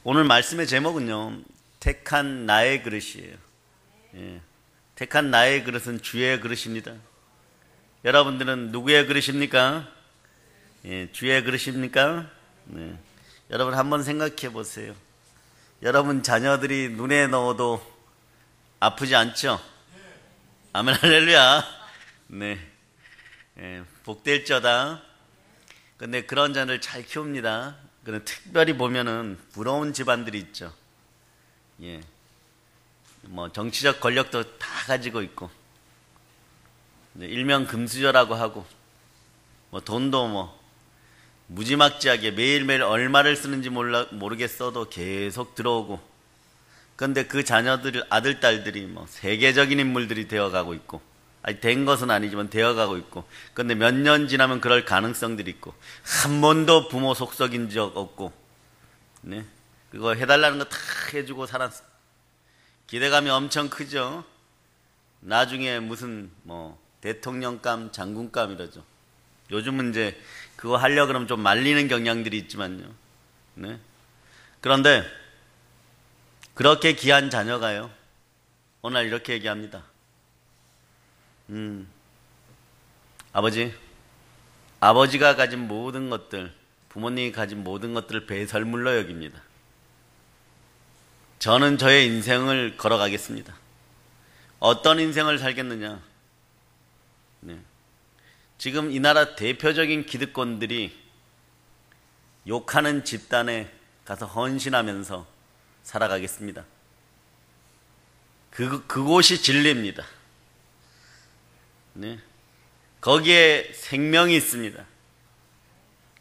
오늘 말씀의 제목은요, 택한 나의 그릇이에요. 예, 택한 나의 그릇은 주의 그릇입니다. 여러분들은 누구의 그릇입니까? 예, 주의 그릇입니까? 네. 여러분 한번 생각해 보세요. 여러분 자녀들이 눈에 넣어도 아프지 않죠? 아멘 할렐루야. 네, 예, 복될저다. 근데 그런 자를 잘 키웁니다. 근데 특별히 보면은 부러운 집안들이 있죠. 예, 뭐 정치적 권력도 다 가지고 있고, 일명 금수저라고 하고, 뭐 돈도 뭐 무지막지하게 매일매일 얼마를 쓰는지 모르겠어도 계속 들어오고, 그런데 그 자녀들, 아들, 딸들이 뭐 세계적인 인물들이 되어가고 있고, 아니 된 것은 아니지만 되어가고 있고, 그런데 몇 년 지나면 그럴 가능성들이 있고, 한 번도 부모 속썩인 적 없고, 네, 그거 해달라는 거 다 해주고 살았어. 기대감이 엄청 크죠. 나중에 무슨 뭐 대통령감, 장군감 이러죠. 요즘은 이제 그거 하려고 그러면 좀 말리는 경향들이 있지만요. 네. 그런데 그렇게 귀한 자녀가요, 오늘 이렇게 얘기합니다. 아버지가 가진 모든 것들, 부모님이 가진 모든 것들을 배설물로 여깁니다. 저는 저의 인생을 걸어가겠습니다. 어떤 인생을 살겠느냐? 네. 지금 이 나라 대표적인 기득권들이 욕하는 집단에 가서 헌신하면서 살아가겠습니다. 그곳이 진리입니다. 네. 거기에 생명이 있습니다.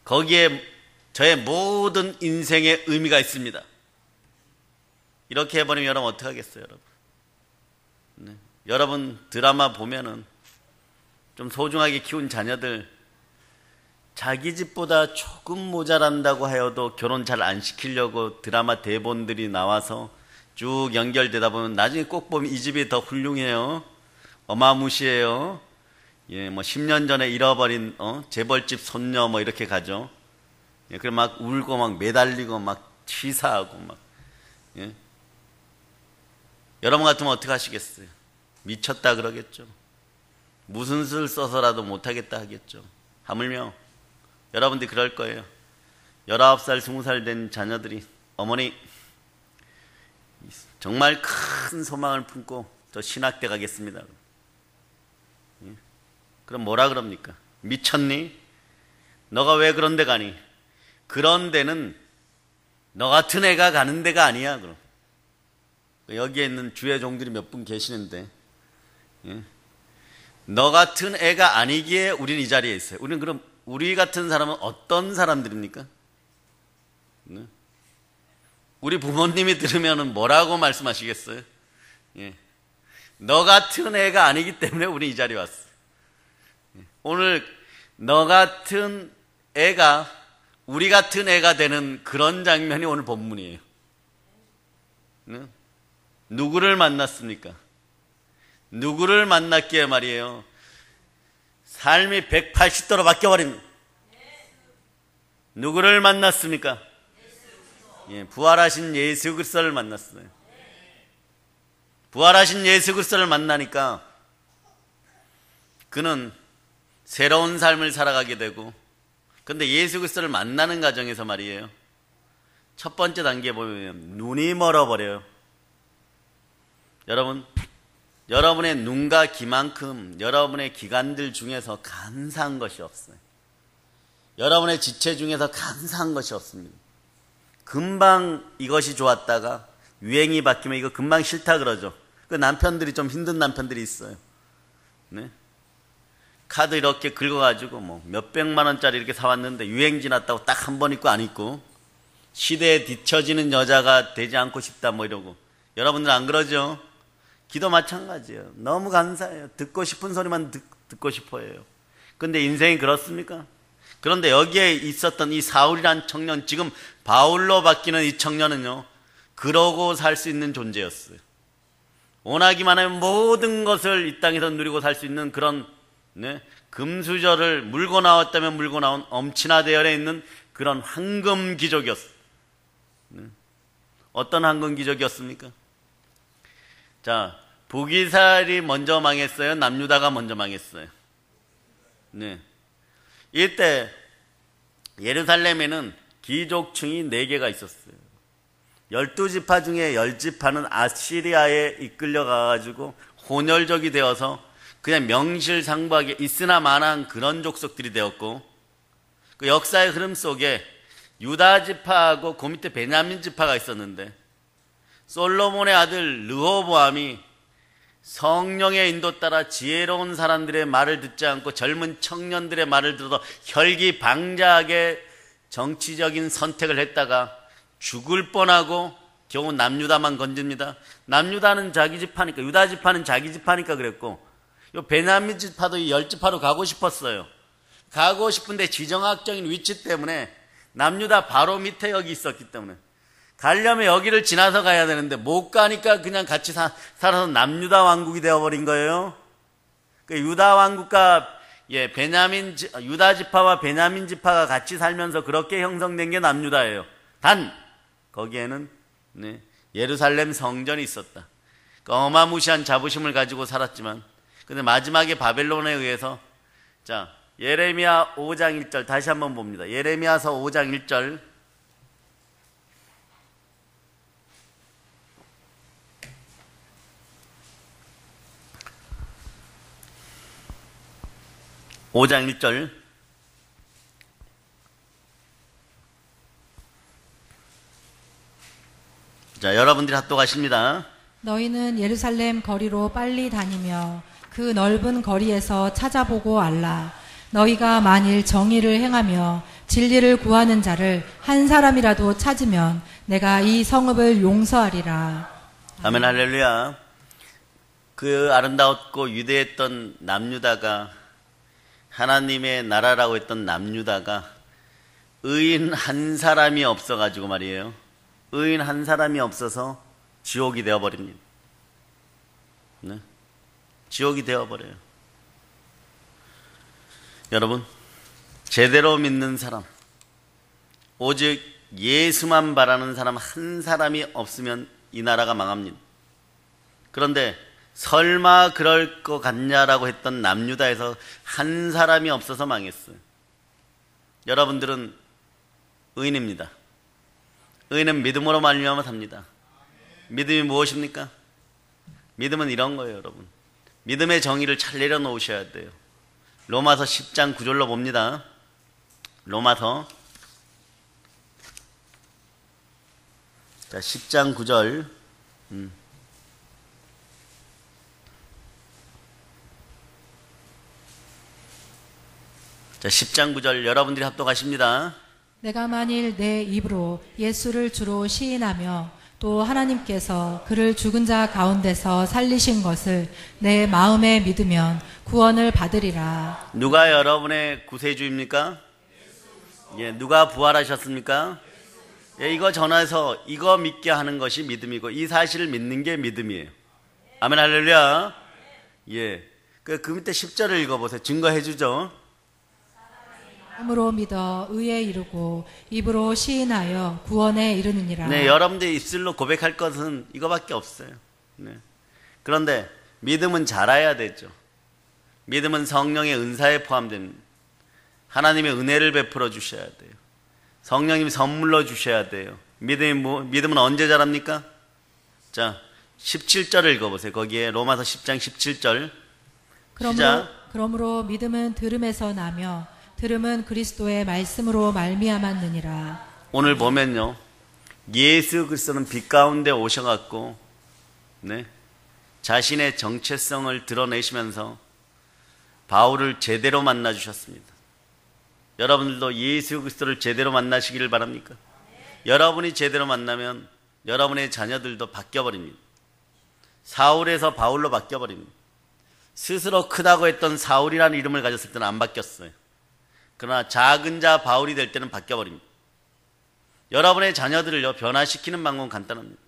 거기에 저의 모든 인생의 의미가 있습니다. 이렇게 해버리면 여러분 어떡하겠어요, 여러분? 네. 여러분 드라마 보면은 좀 소중하게 키운 자녀들, 자기 집보다 조금 모자란다고 하여도 결혼 잘 안 시키려고 드라마 대본들이 나와서 쭉 연결되다 보면 나중에 꼭 보면 이 집이 더 훌륭해요. 어마무시해요. 예, 뭐 10년 전에 잃어버린 재벌집 손녀 뭐 이렇게 가죠. 예, 그래 막 울고 막 매달리고 막 치사하고 막. 예. 여러분 같으면 어떻게 하시겠어요? 미쳤다 그러겠죠. 무슨 수를 써서라도 못하겠다 하겠죠. 하물며 여러분들이 그럴 거예요. 19살, 20살 된 자녀들이 어머니 정말 큰 소망을 품고 저 신학대 가겠습니다. 그럼 뭐라 그럽니까? 미쳤니? 너가 왜 그런 데 가니? 그런 데는 너 같은 애가 가는 데가 아니야. 그럼 여기에 있는 주의 종들이 몇 분 계시는데, 예? 너 같은 애가 아니기에 우리는 이 자리에 있어요. 우리는 그럼 우리 같은 사람은 어떤 사람들입니까? 네? 우리 부모님이 들으면 뭐라고 말씀하시겠어요? 예. 너 같은 애가 아니기 때문에 우리 이 자리에 왔어. 예. 오늘 너 같은 애가 우리 같은 애가 되는 그런 장면이 오늘 본문이에요. 네? 누구를 만났습니까? 누구를 만났기에 말이에요, 삶이 180도로 바뀌어버립니다. 누구를 만났습니까? 예, 부활하신 예수 그리스도를 만났어요. 부활하신 예수 그리스도를 만나니까 그는 새로운 삶을 살아가게 되고, 근데 예수 그리스도를 만나는 과정에서 말이에요, 첫 번째 단계에 보면 눈이 멀어버려요. 여러분, 여러분의 눈과 귀만큼 여러분의 기관들 중에서 감사한 것이 없어요. 여러분의 지체 중에서 감사한 것이 없습니다. 금방 이것이 좋았다가 유행이 바뀌면 이거 금방 싫다 그러죠. 그 남편들이 좀 힘든 남편들이 있어요. 네? 카드 이렇게 긁어가지고 뭐 몇백만 원짜리 이렇게 사왔는데 유행 지났다고 딱 한 번 입고 안 입고 시대에 뒤처지는 여자가 되지 않고 싶다 뭐 이러고. 여러분들 안 그러죠? 기도 마찬가지예요. 너무 감사해요. 듣고 싶은 소리만 듣고 싶어요. 근데 인생이 그렇습니까? 그런데 여기에 있었던 이 사울이란 청년, 지금 바울로 바뀌는 이 청년은요, 그러고 살 수 있는 존재였어요. 원하기만 하면 모든 것을 이 땅에서 누리고 살 수 있는 그런, 네, 금수저를 물고 나왔다면 물고 나온 엄친아 대열에 있는 그런 황금 귀족이었어요. 네. 어떤 황금 기적이었습니까? 자, 북이스라엘이 먼저 망했어요? 남유다가 먼저 망했어요? 네. 이때 예루살렘에는 귀족층이 4개가 있었어요. 12지파 중에 10지파는 아시리아에 이끌려가가지고 혼혈족이 되어서 그냥 명실상부하게 있으나 마나한 그런 족속들이 되었고, 그 역사의 흐름 속에 유다지파하고 그 밑에 베냐민 지파가 있었는데, 솔로몬의 아들 르호보암이 성령의 인도 따라 지혜로운 사람들의 말을 듣지 않고 젊은 청년들의 말을 들어서 혈기방자하게 정치적인 선택을 했다가 죽을 뻔하고 겨우 남유다만 건집니다. 남유다는 자기 지파니까, 유다 지파는 자기 지파니까 그랬고, 요 베냐민 지파도 이 10지파로 가고 싶었어요. 가고 싶은데 지정학적인 위치 때문에 남유다 바로 밑에 여기 있었기 때문에 가려면 여기를 지나서 가야 되는데 못 가니까 그냥 같이 살아서 남유다 왕국이 되어버린 거예요. 그 유다 왕국과 유다 지파와 베냐민 지파가 같이 살면서 그렇게 형성된 게 남유다예요. 단 거기에는 예루살렘 성전이 있었다. 그 어마무시한 자부심을 가지고 살았지만, 근데 마지막에 바벨론에 의해서, 자, 예레미야 5장 1절 다시 한번 봅니다. 예레미야서 5장 1절. (5장 1절) 자, 여러분들이 합독하십니다. 너희는 예루살렘 거리로 빨리 다니며 그 넓은 거리에서 찾아보고 알라. 너희가 만일 정의를 행하며 진리를 구하는 자를 한 사람이라도 찾으면 내가 이 성읍을 용서하리라. 아멘. 할렐루야. 그 아름다웠고 위대했던 남유다가, 하나님의 나라라고 했던 남유다가 의인 한 사람이 없어가지고 말이에요. 의인 한 사람이 없어서 지옥이 되어버립니다. 네? 지옥이 되어버려요. 여러분, 제대로 믿는 사람, 오직 예수만 바라는 사람 한 사람이 없으면 이 나라가 망합니다. 그런데 설마 그럴 것 같냐라고 했던 남유다에서 한 사람이 없어서 망했어요. 여러분들은 의인입니다. 의인은 믿음으로 말미암아 삽니다. 믿음이 무엇입니까? 믿음은 이런 거예요, 여러분. 믿음의 정의를 잘 내려놓으셔야 돼요. 로마서 10장 9절로 봅니다. 로마서 10장 9절. 자, 10장 9절 여러분들이 합독하십니다. 내가 만일 내 입으로 예수를 주로 시인하며 또 하나님께서 그를 죽은 자 가운데서 살리신 것을 내 마음에 믿으면 구원을 받으리라. 누가 여러분의 구세주입니까? 예, 누가 부활하셨습니까? 예, 이거 전해서 이거 믿게 하는 것이 믿음이고 이 사실을 믿는 게 믿음이에요. 아멘. 할렐루야. 예, 그 밑에 10절을 읽어보세요. 증거해 주죠. 마음으로 믿어 의에 이르고 입으로 시인하여 구원에 이르느니라. 네, 여러분들이 입술로 고백할 것은 이거밖에 없어요. 네. 그런데 믿음은 자라야 되죠. 믿음은 성령의 은사에 포함된, 하나님의 은혜를 베풀어 주셔야 돼요. 성령님이 선물로 주셔야 돼요. 믿음은 언제 자랍니까? 자, 17절을 읽어보세요. 거기에 로마서 10장 17절. 그러므로 믿음은 들음에서 나며 들음은 그리스도의 말씀으로 말미암았느니라. 오늘 보면요, 예수 그리스도는 빛 가운데 오셔갖고 자신의 정체성을 드러내시면서 바울을 제대로 만나 주셨습니다. 여러분들도 예수 그리스도를 제대로 만나시기를 바랍니까? 여러분이 제대로 만나면 여러분의 자녀들도 바뀌어버립니다. 사울에서 바울로 바뀌어버립니다. 스스로 크다고 했던 사울이라는 이름을 가졌을 때는 안 바뀌었어요. 그러나 작은 자 바울이 될 때는 바뀌어버립니다. 여러분의 자녀들을요, 변화시키는 방법은 간단합니다.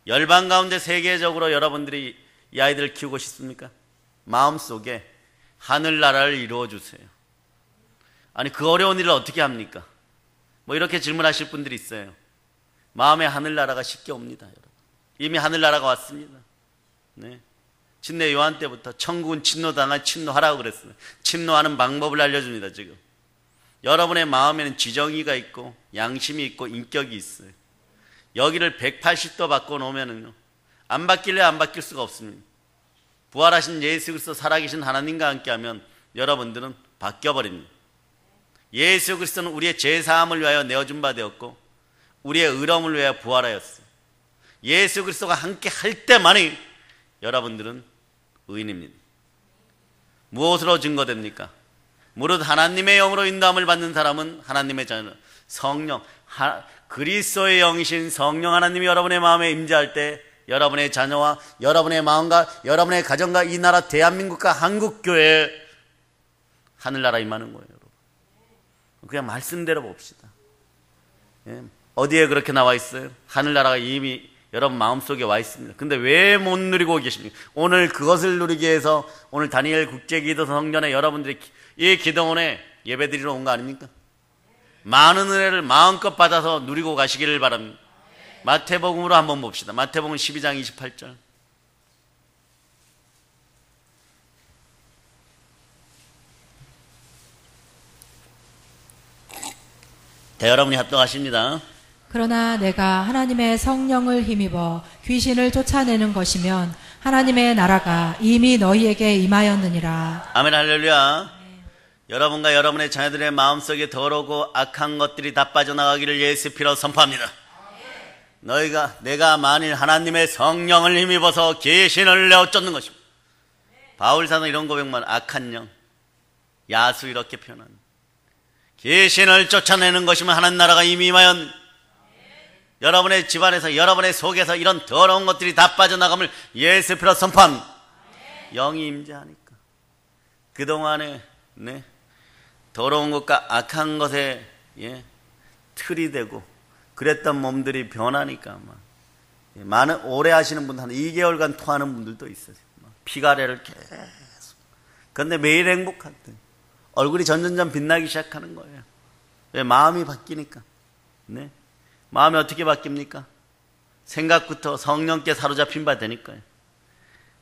열방 가운데 세계적으로 여러분들이 이 아이들을 키우고 싶습니까? 마음속에 하늘나라를 이루어주세요. 아니, 그 어려운 일을 어떻게 합니까? 뭐 이렇게 질문하실 분들이 있어요. 마음의 하늘나라가 쉽게 옵니다. 여러분. 이미 하늘나라가 왔습니다. 네. 침례 요한 때부터 천국은 침노당한 침노하라고 그랬어요. 침노하는 방법을 알려줍니다. 지금 여러분의 마음에는 지정의가 있고 양심이 있고 인격이 있어요. 여기를 180도 바꿔놓으면은요, 안 바뀔래 안 바뀔 수가 없습니다. 부활하신 예수 그리스도 살아계신 하나님과 함께하면 여러분들은 바뀌어버립니다. 예수 그리스도는 우리의 죄사함을 위하여 내어준 바 되었고 우리의 의로움을 위하여 부활하였어요. 예수 그리스도가 함께 할 때만이 여러분들은 의인입니다. 무엇으로 증거됩니까? 무릇 하나님의 영으로 인도함을 받는 사람은 하나님의 자녀, 성령, 그리스도의 영이신 성령 하나님이 여러분의 마음에 임재할 때 여러분의 자녀와 여러분의 마음과 여러분의 가정과 이 나라 대한민국과 한국교회에 하늘나라 임하는 거예요. 여러분. 그냥 말씀대로 봅시다. 예. 어디에 그렇게 나와 있어요? 하늘나라가 이미 여러분 마음속에 와 있습니다. 근데 왜 못 누리고 계십니까? 오늘 그것을 누리기 위해서 오늘 다니엘 국제기도 성전에 여러분들이 이 기도원에 예배드리러 온 거 아닙니까? 많은 은혜를 마음껏 받아서 누리고 가시기를 바랍니다. 마태복음으로 한번 봅시다. 마태복음 12장 28절. 자, 여러분이 합독하십니다. 그러나 내가 하나님의 성령을 힘입어 귀신을 쫓아내는 것이면 하나님의 나라가 이미 너희에게 임하였느니라. 아멘 할렐루야. 여러분과 여러분의 자녀들의 마음속에 더러고 악한 것들이 다 빠져나가기를 예수 피로 선포합니다. 내가 만일 하나님의 성령을 힘입어서 귀신을 내어 쫓는 것입니다. 바울사는 이런 고백만, 악한 영, 야수 이렇게 표현합니다. 귀신을 쫓아내는 것이면 하나님 나라가 이미 임하였느니라. 여러분의 집안에서 여러분의 속에서 이런 더러운 것들이 다 빠져나감을 예수 피로 선포합니다. 영이 임재하니까 그동안에 더러운 것과 악한 것에 틀이 되고 그랬던 몸들이 변하니까 많은 오래 하시는 분들 한 2개월간 토하는 분들도 있어요. 피가래를 계속. 그런데 매일 행복하대. 얼굴이 점점점 빛나기 시작하는 거예요. 왜? 마음이 바뀌니까. 네. 마음이 어떻게 바뀝니까? 생각부터 성령께 사로잡힌 바 되니까요.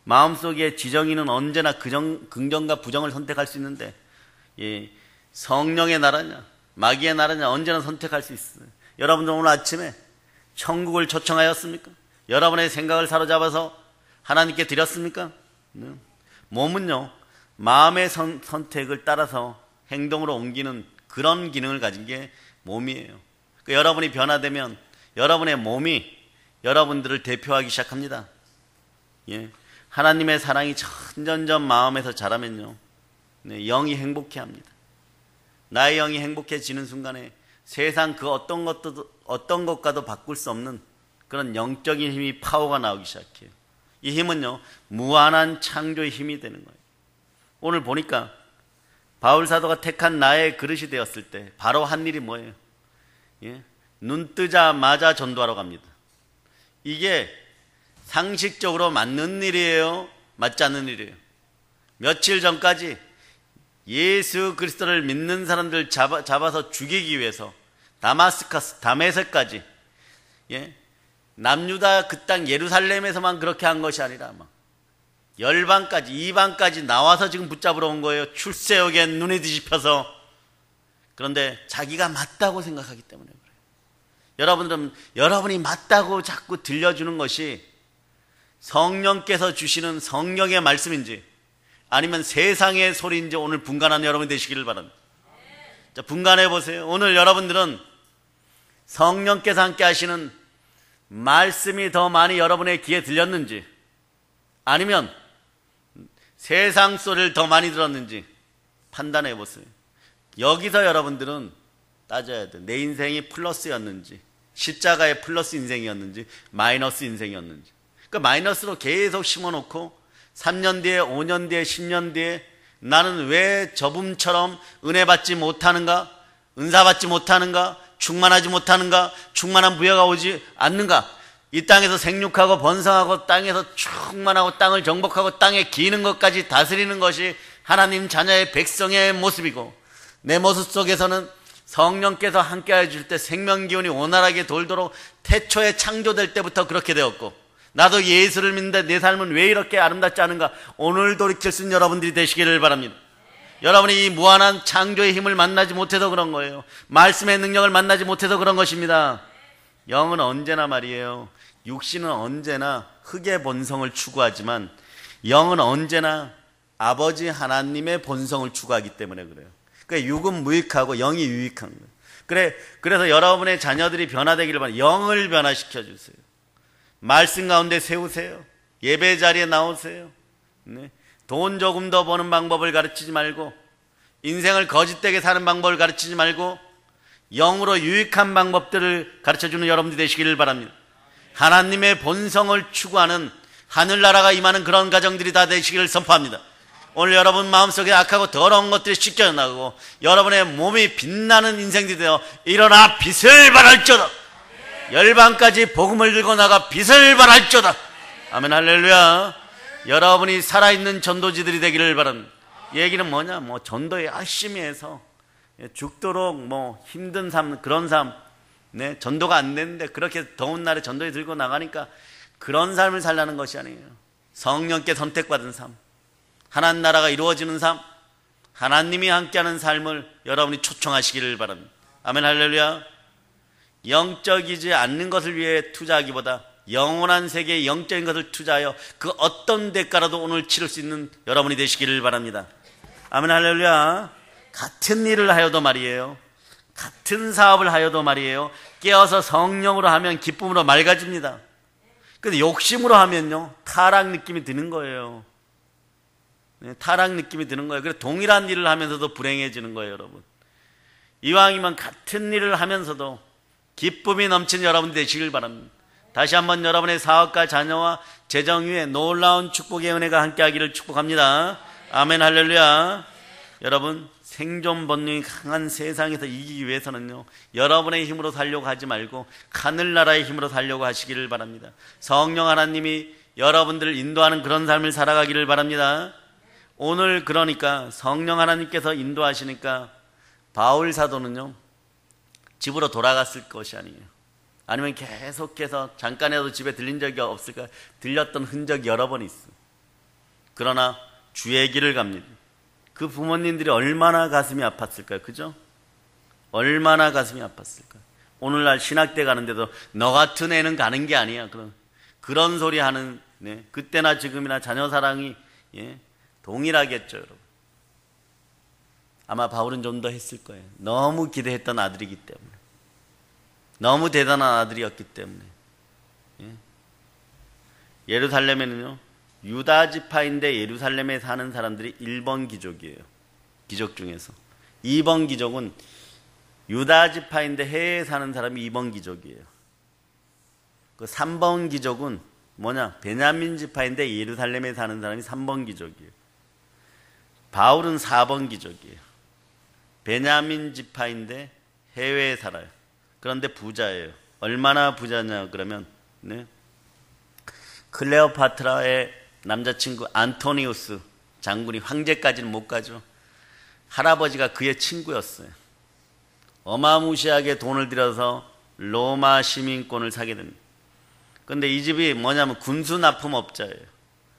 마음속에 지정이는 언제나 긍정과 부정을 선택할 수 있는데 성령의 나라냐 마귀의 나라냐 언제나 선택할 수 있어요. 여러분들 오늘 아침에 천국을 초청하였습니까? 여러분의 생각을 사로잡아서 하나님께 드렸습니까? 네. 몸은요 마음의 선택을 따라서 행동으로 옮기는 그런 기능을 가진 게 몸이에요. 그러니까 여러분이 변화되면 여러분의 몸이 여러분들을 대표하기 시작합니다. 하나님의 사랑이 점점점 마음에서 자라면요 영이 행복해합니다. 나의 영이 행복해지는 순간에 세상 그 어떤 것과도 바꿀 수 없는 그런 영적인 힘이 파워가 나오기 시작해요. 이 힘은요 무한한 창조의 힘이 되는 거예요. 오늘 보니까 바울 사도가 택한 나의 그릇이 되었을 때 바로 한 일이 뭐예요? 눈 뜨자마자 전도하러 갑니다. 이게 상식적으로 맞는 일이에요? 맞지 않는 일이에요? 며칠 전까지 예수 그리스도를 믿는 사람들 잡아서 죽이기 위해서 다메섹까지 남유다 그 땅 예루살렘에서만 그렇게 한 것이 아니라 열방까지 이방까지 나와서 지금 붙잡으러 온 거예요. 출세역에 눈이 뒤집혀서. 그런데 자기가 맞다고 생각하기 때문에 그래요. 여러분들은 여러분이 맞다고 자꾸 들려주는 것이 성령께서 주시는 성령의 말씀인지 아니면 세상의 소리인지 오늘 분간하는 여러분이 되시기를 바랍니다. 자, 분간해 보세요. 오늘 여러분들은 성령께서 함께 하시는 말씀이 더 많이 여러분의 귀에 들렸는지 아니면 세상 소리를 더 많이 들었는지 판단해 보세요. 여기서 여러분들은 따져야 돼. 내 인생이 플러스였는지 십자가의 플러스 인생이었는지 마이너스 인생이었는지. 그러니까 마이너스로 계속 심어놓고 3년 뒤에 5년 뒤에 10년 뒤에 나는 왜 저분처럼 은혜 받지 못하는가, 은사 받지 못하는가, 충만하지 못하는가, 충만한 부여가 오지 않는가. 이 땅에서 생육하고 번성하고 땅에서 충만하고 땅을 정복하고 땅에 기는 것까지 다스리는 것이 하나님 자녀의 백성의 모습이고 내 모습 속에서는 성령께서 함께 해줄 때 생명기운이 원활하게 돌도록 태초에 창조될 때부터 그렇게 되었고, 나도 예수를 믿는데 내 삶은 왜 이렇게 아름답지 않은가, 오늘 돌이킬 수 있는 여러분들이 되시기를 바랍니다. 여러분이 이 무한한 창조의 힘을 만나지 못해서 그런 거예요. 말씀의 능력을 만나지 못해서 그런 것입니다. 영은 언제나 말이에요, 육신은 언제나 흙의 본성을 추구하지만 영은 언제나 아버지 하나님의 본성을 추구하기 때문에 그래요. 그러니까 육은 무익하고 영이 유익한 거예요. 그래서 여러분의 자녀들이 변화되기를 바랍니다. 영을 변화시켜 주세요. 말씀 가운데 세우세요. 예배 자리에 나오세요. 네. 돈 조금 더 버는 방법을 가르치지 말고, 인생을 거짓되게 사는 방법을 가르치지 말고, 영으로 유익한 방법들을 가르쳐주는 여러분들이 되시기를 바랍니다. 하나님의 본성을 추구하는 하늘나라가 임하는 그런 가정들이 다 되시기를 선포합니다. 오늘 여러분 마음속에 악하고 더러운 것들이 씻겨나가고 여러분의 몸이 빛나는 인생들이 되어 일어나 빛을 발할지어다. 열방까지 복음을 들고 나가 빛을 발할지어다. 아멘, 할렐루야. 여러분이 살아있는 전도지들이 되기를 바랍니다. 얘기는 뭐냐, 전도 열심히 해서 죽도록 힘든 삶, 그런 삶, 네, 전도가 안 되는데 그렇게 더운 날에 전도에 들고 나가니까 그런 삶을 살라는 것이 아니에요. 성령께 선택받은 삶, 하나님 나라가 이루어지는 삶, 하나님이 함께하는 삶을 여러분이 초청하시기를 바랍니다. 아멘, 할렐루야. 영적이지 않는 것을 위해 투자하기보다 영원한 세계의 영적인 것을 투자하여 그 어떤 대가라도 오늘 치를 수 있는 여러분이 되시기를 바랍니다. 아멘, 할렐루야. 같은 일을 하여도 말이에요, 같은 사업을 하여도 말이에요, 깨어서 성령으로 하면 기쁨으로 맑아집니다. 근데 욕심으로 하면요, 타락 느낌이 드는 거예요. 네, 타락 느낌이 드는 거예요. 그래서 동일한 일을 하면서도 불행해지는 거예요, 여러분. 이왕이면 같은 일을 하면서도 기쁨이 넘치는 여러분이 되시길 바랍니다. 다시 한번 여러분의 사업과 자녀와 재정 위에 놀라운 축복의 은혜가 함께하기를 축복합니다. 아멘, 할렐루야. 여러분, 생존 본능이 강한 세상에서 이기기 위해서는요, 여러분의 힘으로 살려고 하지 말고 하늘나라의 힘으로 살려고 하시기를 바랍니다. 성령 하나님이 여러분들을 인도하는 그런 삶을 살아가기를 바랍니다. 오늘 그러니까 성령 하나님께서 인도하시니까 바울 사도는요, 집으로 돌아갔을 것이 아니에요. 아니면 계속해서 잠깐이라도 집에 들린 적이 없을까? 들렸던 흔적이 여러 번 있어요. 그러나 주의 길을 갑니다. 그 부모님들이 얼마나 가슴이 아팠을까요? 그죠? 얼마나 가슴이 아팠을까요? 오늘날 신학대 가는데도 너 같은 애는 가는 게 아니야. 그런 소리 하는, 네, 그때나 지금이나 자녀 사랑이, 예, 동일하겠죠, 여러분. 아마 바울은 좀 더 했을 거예요. 너무 기대했던 아들이기 때문에. 너무 대단한 아들이었기 때문에. 예. 예루살렘에는요, 유다 지파인데 예루살렘에 사는 사람들이 1번 기족이에요. 기족 중에서. 2번 기족은 유다 지파인데 해외에 사는 사람이 2번 기족이에요. 그 3번 기족은 뭐냐? 베냐민 지파인데 예루살렘에 사는 사람이 3번 기족이에요. 바울은 4번 기족이에요. 베냐민 지파인데 해외에 살아요. 그런데 부자예요. 얼마나 부자냐 그러면, 네, 클레오파트라의 남자친구 안토니우스 장군이 황제까지는 못 가죠. 할아버지가 그의 친구였어요. 어마무시하게 돈을 들여서 로마 시민권을 사게 됩니다. 그런데 이 집이 뭐냐면 군수 납품업자예요.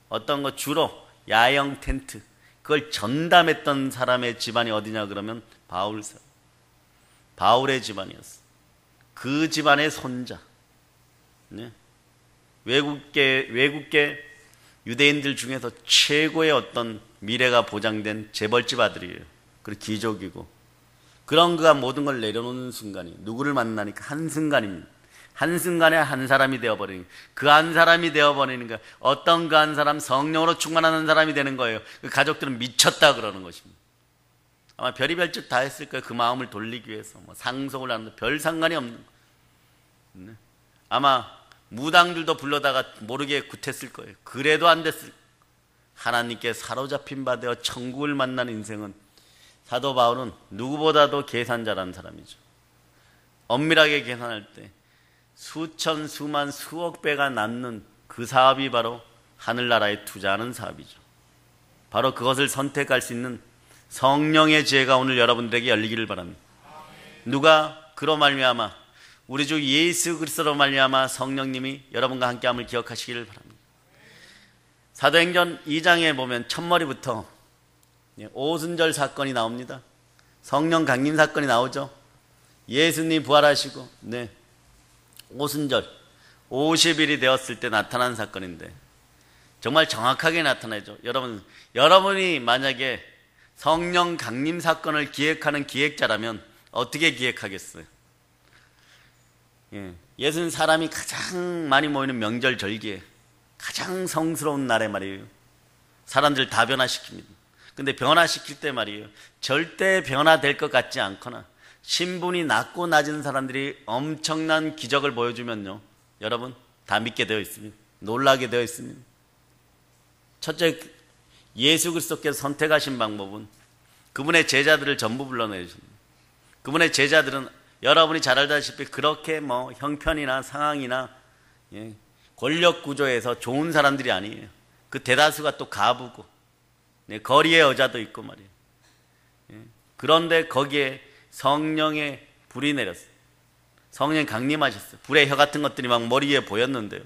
어떤 거 주로 야영 텐트, 그걸 전담했던 사람의 집안이 어디냐 그러면 바울의 집안이었어요. 그 집안의 손자. 네. 외국계 유대인들 중에서 최고의 어떤 미래가 보장된 재벌집 아들이에요. 그리고 기족이고. 그런 그가 모든 걸 내려놓는 순간이, 누구를 만나니까 한순간입니다. 한순간에 한 사람이 되어버리는, 그 한 사람이 되어버리니까 어떤 그 한 사람, 성령으로 충만한 사람이 되는 거예요. 그 가족들은 미쳤다 그러는 것입니다. 아마 별의별 짓 다 했을 거예요. 그 마음을 돌리기 위해서. 상속을 하는데 별 상관이 없는 거예요. 아마 무당들도 불러다가 모르게 굿했을 거예요. 그래도 안 됐을 거예요. 하나님께 사로잡힌 바 되어 천국을 만난 인생은, 사도 바울은 누구보다도 계산 잘하는 사람이죠. 엄밀하게 계산할 때 수천, 수만, 수억 배가 남는 그 사업이 바로 하늘나라에 투자하는 사업이죠. 바로 그것을 선택할 수 있는 성령의 지혜가 오늘 여러분들에게 열리기를 바랍니다. 누가? 그로 말미암아 우리 주 예수 그리스도로 말미암아 성령님이 여러분과 함께함을 기억하시기를 바랍니다. 사도행전 2장에 보면 첫머리부터 오순절 사건이 나옵니다. 성령 강림 사건이 나오죠. 예수님 부활하시고 오순절 50일이 되었을 때 나타난 사건인데 정말 정확하게 나타나죠. 여러분이 만약에 성령 강림 사건을 기획하는 기획자라면 어떻게 기획하겠어요? 예수는 사람이 가장 많이 모이는 명절 절기에 가장 성스러운 날에 말이에요. 사람들 다 변화시킵니다. 근데 변화시킬 때 말이에요. 절대 변화될 것 같지 않거나 신분이 낮고 낮은 사람들이 엄청난 기적을 보여주면요. 여러분 다 믿게 되어 있습니다. 놀라게 되어 있습니다. 첫째, 예수 그리스도께서 선택하신 방법은 그분의 제자들을 전부 불러내십니다. 그분의 제자들은 여러분이 잘 알다시피 그렇게 형편이나 상황이나 권력 구조에서 좋은 사람들이 아니에요. 그 대다수가 또 가부고 거리의 여자도 있고 말이에요. 그런데 거기에 성령의 불이 내렸어요. 성령이 강림하셨어요. 불의 혀 같은 것들이 막 머리 위에 보였는데요.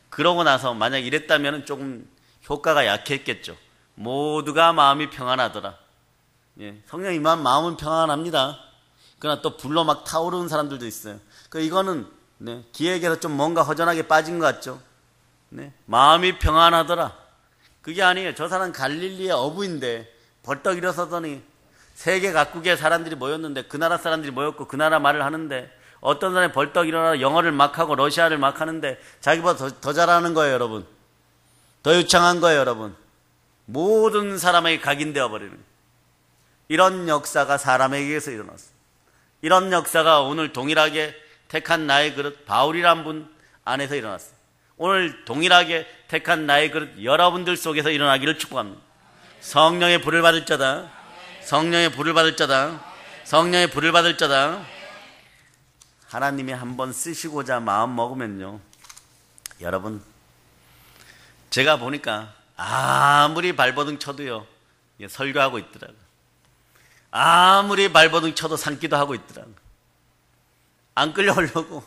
그러고 나서 만약 이랬다면 조금 효과가 약했겠죠. 모두가 마음이 평안하더라. 성령 임하면 마음은 평안합니다. 그러나 또 불로 막 타오르는 사람들도 있어요. 이거는 기획에서 좀 뭔가 허전하게 빠진 것 같죠. 마음이 평안하더라. 그게 아니에요. 저 사람 갈릴리의 어부인데 벌떡 일어서더니 세계 각국의 사람들이 모였는데 그 나라 사람들이 모였고 그 나라 말을 하는데 어떤 사람이 벌떡 일어나 영어를 막 하고 러시아를 막 하는데 자기보다 더 잘하는 거예요, 여러분. 더 유창한 거예요, 여러분. 모든 사람에게 각인되어 버리는 거예요. 이런 역사가 사람에게서 일어났어요. 이런 역사가 오늘 동일하게 택한 나의 그릇 바울이란 분 안에서 일어났어요. 오늘 동일하게 택한 나의 그릇 여러분들 속에서 일어나기를 축복합니다. 성령의 불을 받을 자다. 성령의 불을 받을 자다. 성령의 불을 받을 자다. 하나님이 한번 쓰시고자 마음 먹으면요, 여러분, 제가 보니까 아무리 발버둥 쳐도요 설교하고 있더라고요. 아무리 발버둥 쳐도 산기도 하고 있더라고요. 안 끌려오려고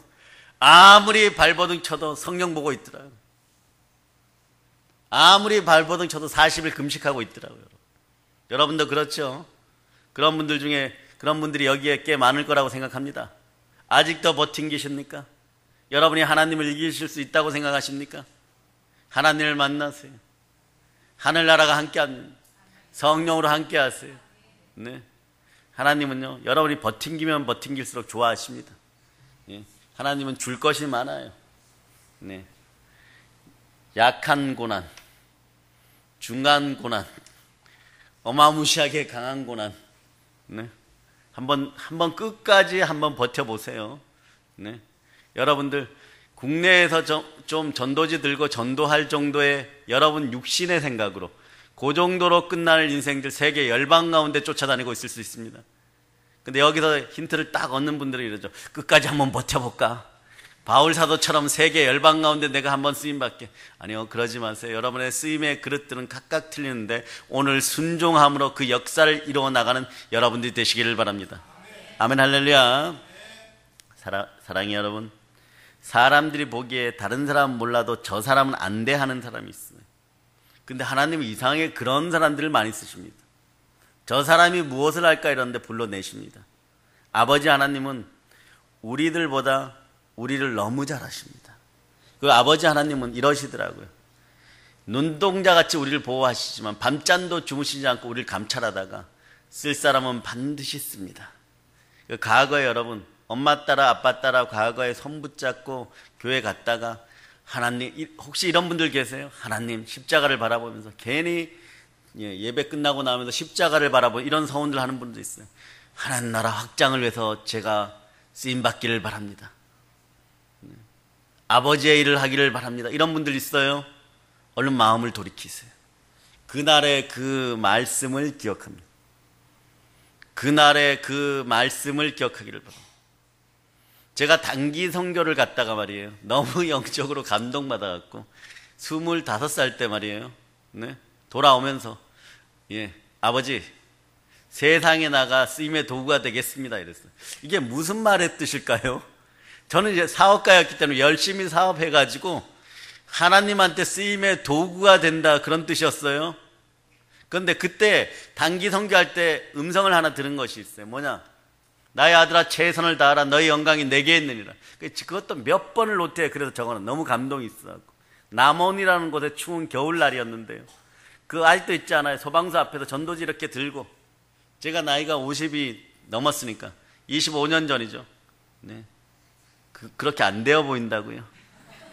아무리 발버둥 쳐도 성경 보고 있더라고요. 아무리 발버둥 쳐도 40일 금식하고 있더라고요. 여러분도 그렇죠? 그런 분들 중에 그런 분들이 여기에 꽤 많을 거라고 생각합니다. 아직도 버틴계십니까? 여러분이 하나님을 이기실 수 있다고 생각하십니까? 하나님을 만나세요. 하늘나라가 함께합니다. 성령으로 함께하세요. 하나님은요, 여러분이 버틴기면 버틴길수록 좋아하십니다. 하나님은 줄 것이 많아요. 약한 고난, 중간 고난, 어마무시하게 강한 고난. 한번 끝까지 한번 버텨보세요. 여러분들 국내에서 좀 전도지 들고 전도할 정도의 여러분 육신의 생각으로 그 정도로 끝날 인생들 세계 열방 가운데 쫓아다니고 있을 수 있습니다. 근데 여기서 힌트를 딱 얻는 분들이 이러죠. 끝까지 한번 버텨볼까? 바울 사도처럼 세계 열방 가운데 내가 한번 쓰임받게. 아니요, 그러지 마세요. 여러분의 쓰임의 그릇들은 각각 틀리는데 오늘 순종함으로 그 역사를 이루어 나가는 여러분들이 되시기를 바랍니다. 아멘, 할렐루야. 사랑의 여러분, 사람들이 보기에 다른 사람은 몰라도 저 사람은 안 돼 하는 사람이 있어요. 근데 하나님은 이상하게 그런 사람들을 많이 쓰십니다. 저 사람이 무엇을 할까 이러는데 불러내십니다. 아버지 하나님은 우리들보다 우리를 너무 잘 아십니다. 그 아버지 하나님은 이러시더라고요. 눈동자같이 우리를 보호하시지만 밤잠도 주무시지 않고 우리를 감찰하다가 쓸 사람은 반드시 씁니다. 과거에 여러분, 엄마 따라 아빠 따라 과거에 손 붙잡고 교회 갔다가 하나님, 혹시 이런 분들 계세요? 하나님, 십자가를 바라보면서 괜히 예배 끝나고 나오면서 십자가를 바라보고 이런 서원들 하는 분도 있어요. 하나님 나라 확장을 위해서 제가 쓰임받기를 바랍니다. 아버지의 일을 하기를 바랍니다. 이런 분들 있어요. 얼른 마음을 돌이키세요. 그날의 그 말씀을 기억합니다. 그날의 그 말씀을 기억하기를 바랍니다. 제가 단기 선교를 갔다가 말이에요, 너무 영적으로 감동받아갖고 25살 때 말이에요, 돌아오면서 아버지 세상에 나가 쓰임의 도구가 되겠습니다. 이랬어요. 이게 무슨 말의 뜻일까요? 저는 이제 사업가였기 때문에 열심히 사업해가지고 하나님한테 쓰임의 도구가 된다, 그런 뜻이었어요. 그런데 그때 단기 선교할 때 음성을 하나 들은 것이 있어요. 뭐냐? 나의 아들아 최선을 다하라, 너의 영광이 내게 있느니라. 그것도 몇 번을 노트해. 그래서 저거는 너무 감동이 있어갖고, 남원이라는 곳에 추운 겨울날이었는데요, 그 아직도 있지 않아요? 소방서 앞에서 전도지 이렇게 들고, 제가 나이가 50이 넘었으니까 25년 전이죠. 네. 그렇게 안 되어 보인다고요?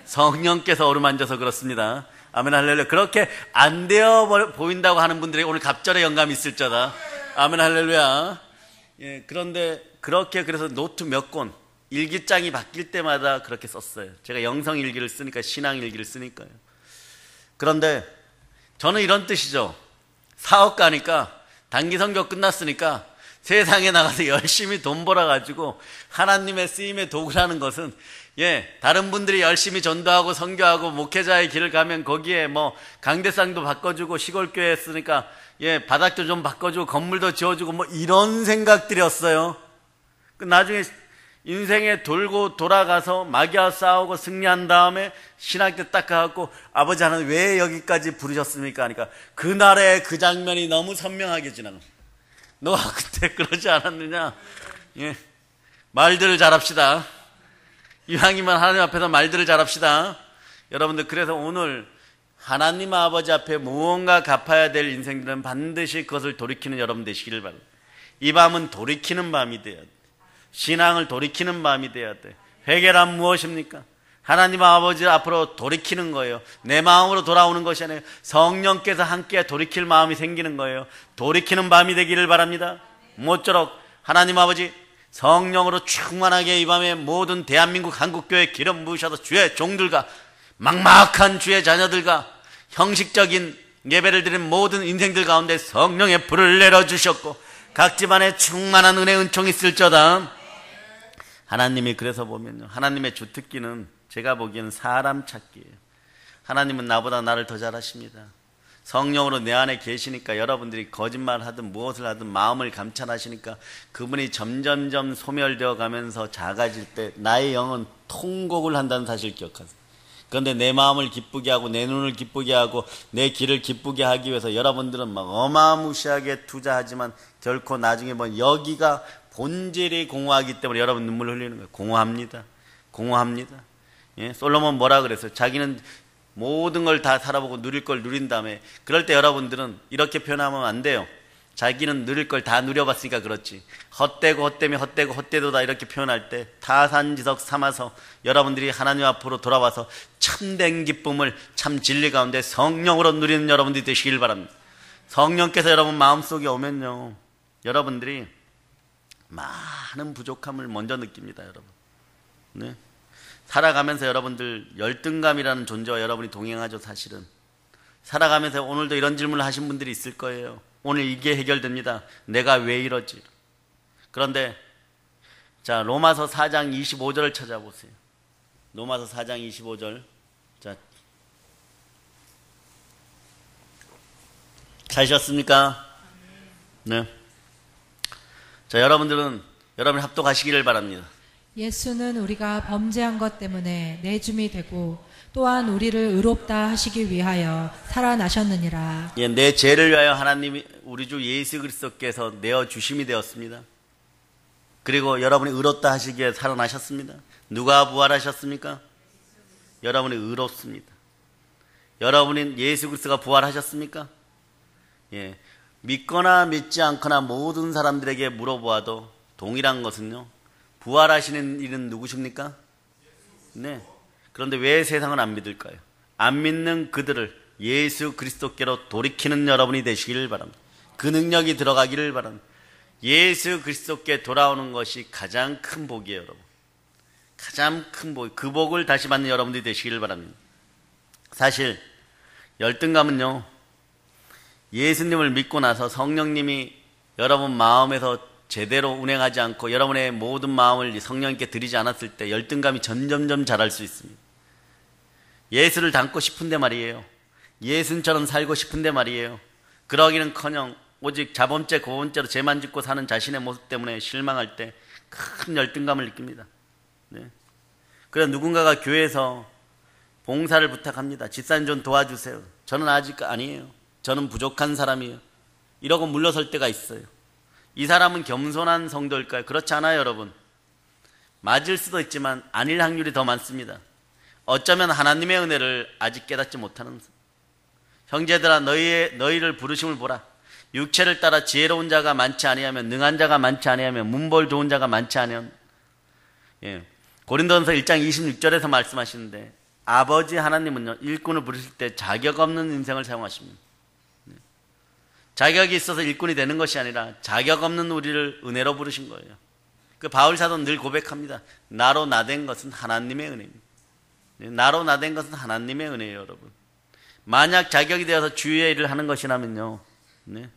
성령께서 어루만져서 그렇습니다. 아멘 할렐루야. 그렇게 안 되어 보인다고 하는 분들이 오늘 갑절의 영감이 있을 자다. 아멘 할렐루야. 예, 그런데 그렇게, 그래서 노트 몇 권, 일기장이 바뀔 때마다 그렇게 썼어요. 제가 영성일기를 쓰니까, 신앙일기를 쓰니까요. 그런데 저는 이런 뜻이죠. 사업가니까, 단기 선교 끝났으니까 세상에 나가서 열심히 돈 벌어가지고 하나님의 쓰임의 도구라는 것은, 예, 다른 분들이 열심히 전도하고 선교하고 목회자의 길을 가면 거기에 뭐 강대상도 바꿔주고, 시골교회 했으니까 예, 바닥도 좀 바꿔주고 건물도 지어주고 뭐 이런 생각들이었어요. 나중에 인생에 돌고 돌아가서 마귀와 싸우고 승리한 다음에 신학교 딱 가갖고, 아버지 하나님 왜 여기까지 부르셨습니까? 하니까 그날의 그 장면이 너무 선명하게 지나가. 너가 그때 그러지 않았느냐? 예, 말들을 잘합시다. 이왕이면 하나님 앞에서 말들을 잘합시다. 여러분들, 그래서 오늘 하나님 아버지 앞에 무언가 갚아야 될 인생들은 반드시 그것을 돌이키는 여러분 되시기를 바랍니다. 이 밤은 돌이키는 밤이 되어야 돼. 신앙을 돌이키는 밤이 되어야 돼. 회개란 무엇입니까? 하나님 아버지 앞으로 돌이키는 거예요. 내 마음으로 돌아오는 것이 아니에요. 성령께서 함께 돌이킬 마음이 생기는 거예요. 돌이키는 밤이 되기를 바랍니다. 모쪼록 하나님 아버지 성령으로 충만하게 이 밤에 모든 대한민국 한국교회 기름 부으셔서 주의 종들과 막막한 주의 자녀들과 형식적인 예배를 드린 모든 인생들 가운데 성령의 불을 내려주셨고, 각 집안에 충만한 은혜 은총이 있을저다. 하나님이, 그래서 보면요, 하나님의 주특기는 제가 보기에는 사람 찾기예요. 하나님은 나보다 나를 더 잘하십니다. 성령으로 내 안에 계시니까, 여러분들이 거짓말 하든 무엇을 하든 마음을 감찰하시니까 그분이 점점점 소멸되어 가면서 작아질 때 나의 영은 통곡을 한다는 사실을 기억하세요. 그런데 내 마음을 기쁘게 하고 내 눈을 기쁘게 하고 내 길을 기쁘게 하기 위해서 여러분들은 막 어마무시하게 투자하지만 결코 나중에 뭐 여기가 본질이 공허하기 때문에 여러분 눈물 흘리는 거예요. 공허합니다. 공허합니다. 예? 솔로몬 뭐라 그랬어요? 자기는 모든 걸 다 살아보고 누릴 걸 누린 다음에, 그럴 때 여러분들은 이렇게 표현하면 안 돼요. 자기는 누릴 걸 다 누려봤으니까 그렇지, 헛되고 헛되며 헛되고 헛되도다 이렇게 표현할 때 타산지석 삼아서 여러분들이 하나님 앞으로 돌아와서 참된 기쁨을 참 진리 가운데 성령으로 누리는 여러분들이 되시길 바랍니다. 성령께서 여러분 마음속에 오면요, 여러분들이 많은 부족함을 먼저 느낍니다. 여러분, 네? 살아가면서 여러분들 열등감이라는 존재와 여러분이 동행하죠. 사실은 살아가면서 오늘도 이런 질문을 하신 분들이 있을 거예요. 오늘 이게 해결됩니다. 내가 왜 이러지? 그런데 자, 로마서 4장 25절을 찾아보세요. 로마서 4장 25절. 자, 찾으셨습니까? 네. 자, 여러분들은 여러분이 합독하시기를 바랍니다. 예수는 우리가 범죄한 것 때문에 내줌이 되고 또한 우리를 의롭다 하시기 위하여 살아나셨느니라. 예, 내 죄를 위하여 하나님이 우리 주 예수 그리스도께서 내어 주심이 되었습니다. 그리고 여러분이 의롭다 하시기 위해 살아나셨습니다. 누가 부활하셨습니까? 여러분이 의롭습니다. 여러분은 예수 그리스도가 부활하셨습니까? 예, 믿거나 믿지 않거나 모든 사람들에게 물어보아도 동일한 것은요, 부활하시는 이는 누구십니까? 네. 그런데 왜 세상은 안 믿을까요? 안 믿는 그들을 예수 그리스도께로 돌이키는 여러분이 되시기를 바랍니다. 그 능력이 들어가기를 바랍니다. 예수 그리스도께 돌아오는 것이 가장 큰 복이에요, 여러분. 가장 큰 복, 그 복을 다시 받는 여러분들이 되시기를 바랍니다. 사실 열등감은요, 예수님을 믿고 나서 성령님이 여러분 마음에서 제대로 운행하지 않고 여러분의 모든 마음을 성령님께 드리지 않았을 때 열등감이 점점점 자랄 수 있습니다. 예수를 닮고 싶은데 말이에요. 예수님처럼 살고 싶은데 말이에요. 그러기는커녕 오직 자범죄, 고범죄로 죄만 짓고 사는 자신의 모습 때문에 실망할 때 큰 열등감을 느낍니다. 네. 그래서 누군가가 교회에서 봉사를 부탁합니다. 집사님 좀 도와주세요. 저는 아직 아니에요. 저는 부족한 사람이에요. 이러고 물러설 때가 있어요. 이 사람은 겸손한 성도일까요? 그렇지 않아요, 여러분. 맞을 수도 있지만 아닐 확률이 더 많습니다. 어쩌면 하나님의 은혜를 아직 깨닫지 못하는 형제들아, 너희를 부르심을 보라. 육체를 따라 지혜로운 자가 많지 아니하면, 능한 자가 많지 아니하면, 문벌 좋은 자가 많지 아니하면. 예. 고린도전서 1장 26절에서 말씀하시는데, 아버지 하나님은요, 일꾼을 부르실 때 자격 없는 인생을 사용하십니다. 자격이 있어서 일꾼이 되는 것이 아니라 자격 없는 우리를 은혜로 부르신 거예요. 그 바울 사도는 늘 고백합니다. 나로 나된 것은 하나님의 은혜입니다. 나로 나된 것은 하나님의 은혜예요, 여러분. 만약 자격이 되어서 주의 일을 하는 것이라면요, 네.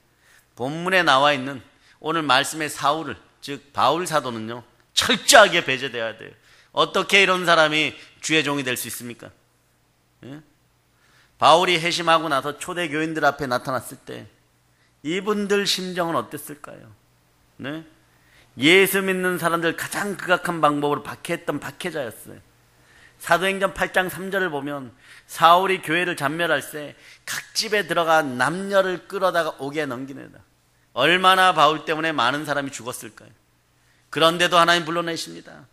본문에 나와 있는 오늘 말씀의 사울을, 즉 바울 사도는요, 철저하게 배제되어야 돼요. 어떻게 이런 사람이 주의 종이 될 수 있습니까? 네? 바울이 회심하고 나서 초대 교인들 앞에 나타났을 때 이분들 심정은 어땠을까요? 네? 예수 믿는 사람들 가장 극악한 방법으로 박해했던 박해자였어요. 사도행전 8장 3절을 보면 사울이 교회를 잔멸할 때 각 집에 들어가 남녀를 끌어다가 옥에 넘기는 다. 얼마나 바울 때문에 많은 사람이 죽었을까요? 그런데도 하나님 불러내십니다.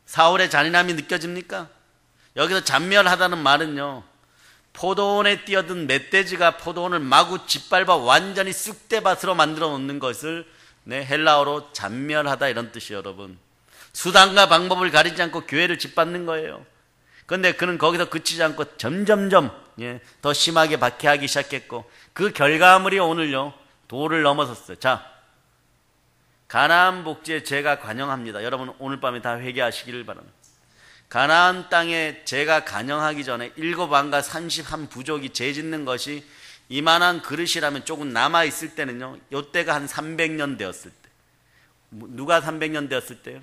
사울의 잔인함이 느껴집니까? 여기서 잔멸하다는 말은요, 포도원에 뛰어든 멧돼지가 포도원을 마구 짓밟아 완전히 쑥대밭으로 만들어 놓는 것을 헬라어로 잔멸하다 이런 뜻이에요, 여러분. 수단과 방법을 가리지 않고 교회를 짓밟는 거예요. 그런데 그는 거기서 그치지 않고 점점점 더 심하게 박해하기 시작했고, 그 결과물이 오늘요, 도를 넘어섰어요. 자, 가나안 복지에 제가 관영합니다. 여러분 오늘 밤에 다 회개하시기를 바랍니다. 가나안 땅에 제가 관영하기 전에 7왕과 31부족이 죄 짓는 것이 이만한 그릇이라면 조금 남아있을 때는요, 요때가 한 300년 되었을 때. 누가 300년 되었을 때요?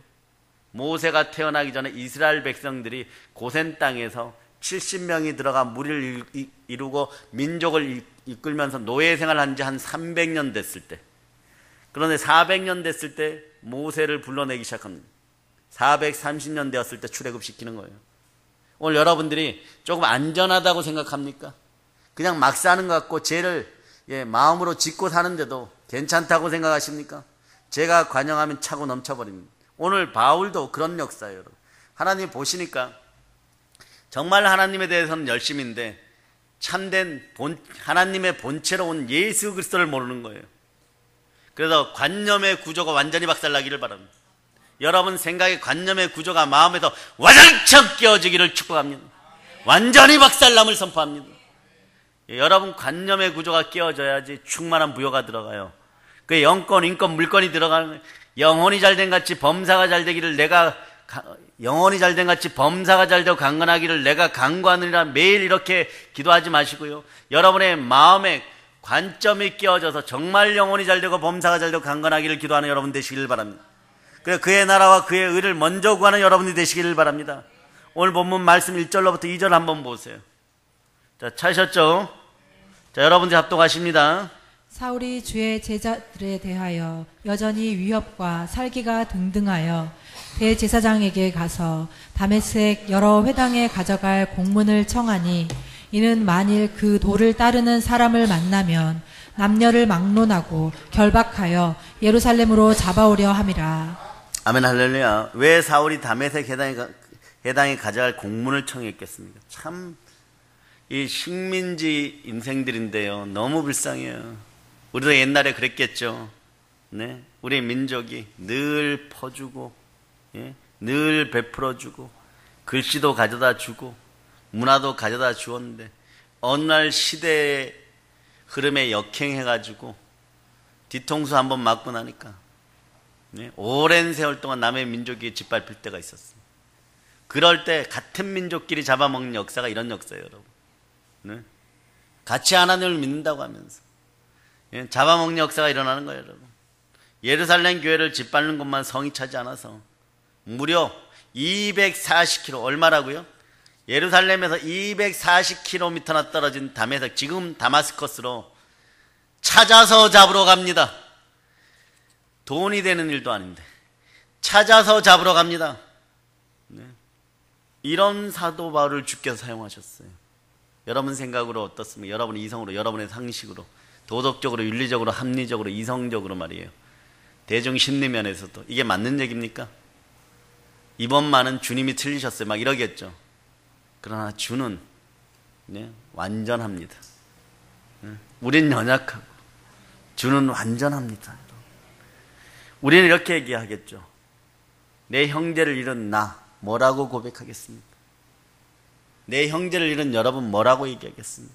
모세가 태어나기 전에 이스라엘 백성들이 고센 땅에서 70명이 들어가 무리를 이루고 민족을 이끌면서 노예 생활한 지 한 300년 됐을 때. 그런데 400년 됐을 때 모세를 불러내기 시작합니다. 430년 되었을 때 출애굽시키는 거예요. 오늘 여러분들이 조금 안전하다고 생각합니까? 그냥 막 사는 것 같고 죄를 마음으로 짓고 사는데도 괜찮다고 생각하십니까? 죄가 관영하면 차고 넘쳐버립니다. 오늘 바울도 그런 역사예요. 여러분. 하나님 보시니까 정말 하나님에 대해서는 열심인데 참된 하나님의 본체로 온 예수 그리스도를 모르는 거예요. 그래서 관념의 구조가 완전히 박살나기를 바랍니다. 여러분 생각의 관념의 구조가 마음에서 와장창 깨어지기를 축복합니다. 완전히 박살남을 선포합니다. 여러분 관념의 구조가 깨어져야지 충만한 부여가 들어가요. 그 영권, 인권, 물권이 들어가는 거예요. 영혼이 잘된 같이 범사가 잘 되기를 영혼이 잘된 같이 범사가 잘 되고 강건하기를 내가 강구하느니라. 매일 이렇게 기도하지 마시고요. 여러분의 마음에 관점이 끼어져서 정말 영혼이 잘 되고 범사가 잘 되고 강건하기를 기도하는 여러분 되시기를 바랍니다. 그래서 그의 나라와 그의 의를 먼저 구하는 여러분이 되시기를 바랍니다. 오늘 본문 말씀 1절로부터 2절 한번 보세요. 자, 찾으셨죠? 자, 여러분들 합독하십니다. 사울이 주의 제자들에 대하여 여전히 위협과 살기가 등등하여 대제사장에게 가서 다메섹 여러 회당에 가져갈 공문을 청하니, 이는 만일 그 도를 따르는 사람을 만나면 남녀를 막론하고 결박하여 예루살렘으로 잡아오려 함이라. 아멘 할렐루야. 왜 사울이 다메섹 해당에 가져갈 공문을 청했겠습니까? 참 이 식민지 인생들인데요, 너무 불쌍해요. 우리도 옛날에 그랬겠죠. 네, 우리 민족이 늘 퍼주고, 늘 베풀어주고, 글씨도 가져다 주고, 문화도 가져다 주었는데 어느 날 시대의 흐름에 역행해가지고 뒤통수 한번 맞고 나니까 오랜 세월 동안 남의 민족이 짓밟힐 때가 있었어요. 그럴 때 같은 민족끼리 잡아먹는 역사가 이런 역사예요, 여러분. 같이 하나님을 믿는다고 하면서 잡아먹는 역사가 일어나는 거예요, 여러분. 예루살렘 교회를 짓밟는 것만 성이 차지 않아서 무려 240km, 얼마라고요? 예루살렘에서 240km나 떨어진 다메섹, 지금 다마스커스로 찾아서 잡으러 갑니다. 돈이 되는 일도 아닌데 찾아서 잡으러 갑니다. 네. 이런 사도 바울을 주께서 사용하셨어요. 여러분 생각으로 어떻습니까? 여러분의 이성으로, 여러분의 상식으로, 도덕적으로, 윤리적으로, 합리적으로, 이성적으로 말이에요. 대중 심리 면에서도 이게 맞는 얘기입니까? 이번만은 주님이 틀리셨어요. 막 이러겠죠. 그러나 주는 네, 완전합니다. 네. 우린 연약하고 주는 완전합니다. 우리는 이렇게 얘기하겠죠. 내 형제를 잃은 나 뭐라고 고백하겠습니까? 내 형제를 잃은 여러분 뭐라고 얘기하겠습니까?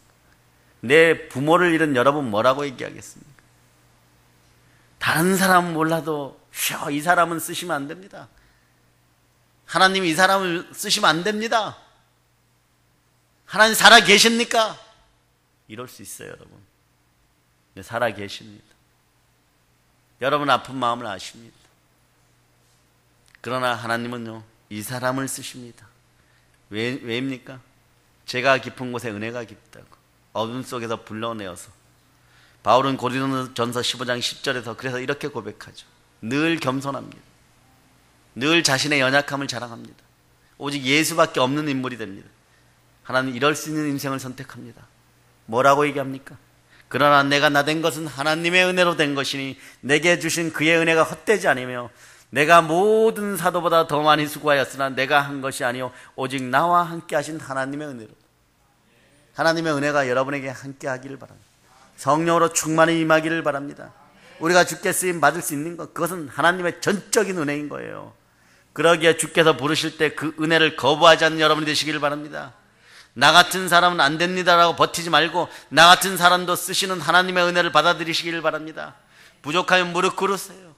내 부모를 잃은 여러분 뭐라고 얘기하겠습니까? 다른 사람은 몰라도 이 사람은 쓰시면 안 됩니다. 하나님이 이 사람을 쓰시면 안 됩니다. 하나님 살아 계십니까? 이럴 수 있어요, 여러분. 네, 살아 계십니다. 여러분 아픈 마음을 아십니다. 그러나 하나님은요, 이 사람을 쓰십니다. 왜입니까? 죄가 깊은 곳에 은혜가 깊다고. 어둠 속에서 불러내어서. 바울은 고린도전서 15장 10절에서 그래서 이렇게 고백하죠. 늘 겸손합니다. 늘 자신의 연약함을 자랑합니다. 오직 예수밖에 없는 인물이 됩니다. 하나님 이럴 수 있는 인생을 선택합니다. 뭐라고 얘기합니까? 그러나 내가 나된 것은 하나님의 은혜로 된 것이니 내게 주신 그의 은혜가 헛되지 아니며 내가 모든 사도보다 더 많이 수고하였으나 내가 한 것이 아니요 오직 나와 함께 하신 하나님의 은혜로. 하나님의 은혜가 여러분에게 함께 하기를 바랍니다. 성령으로 충만히 임하기를 바랍니다. 우리가 주께 쓰임 받을 수 있는 것, 그것은 하나님의 전적인 은혜인 거예요. 그러기에 주께서 부르실 때 그 은혜를 거부하지 않는 여러분이 되시기를 바랍니다. 나 같은 사람은 안 됩니다라고 버티지 말고 나 같은 사람도 쓰시는 하나님의 은혜를 받아들이시기를 바랍니다. 부족하면 무릎 꿇으세요.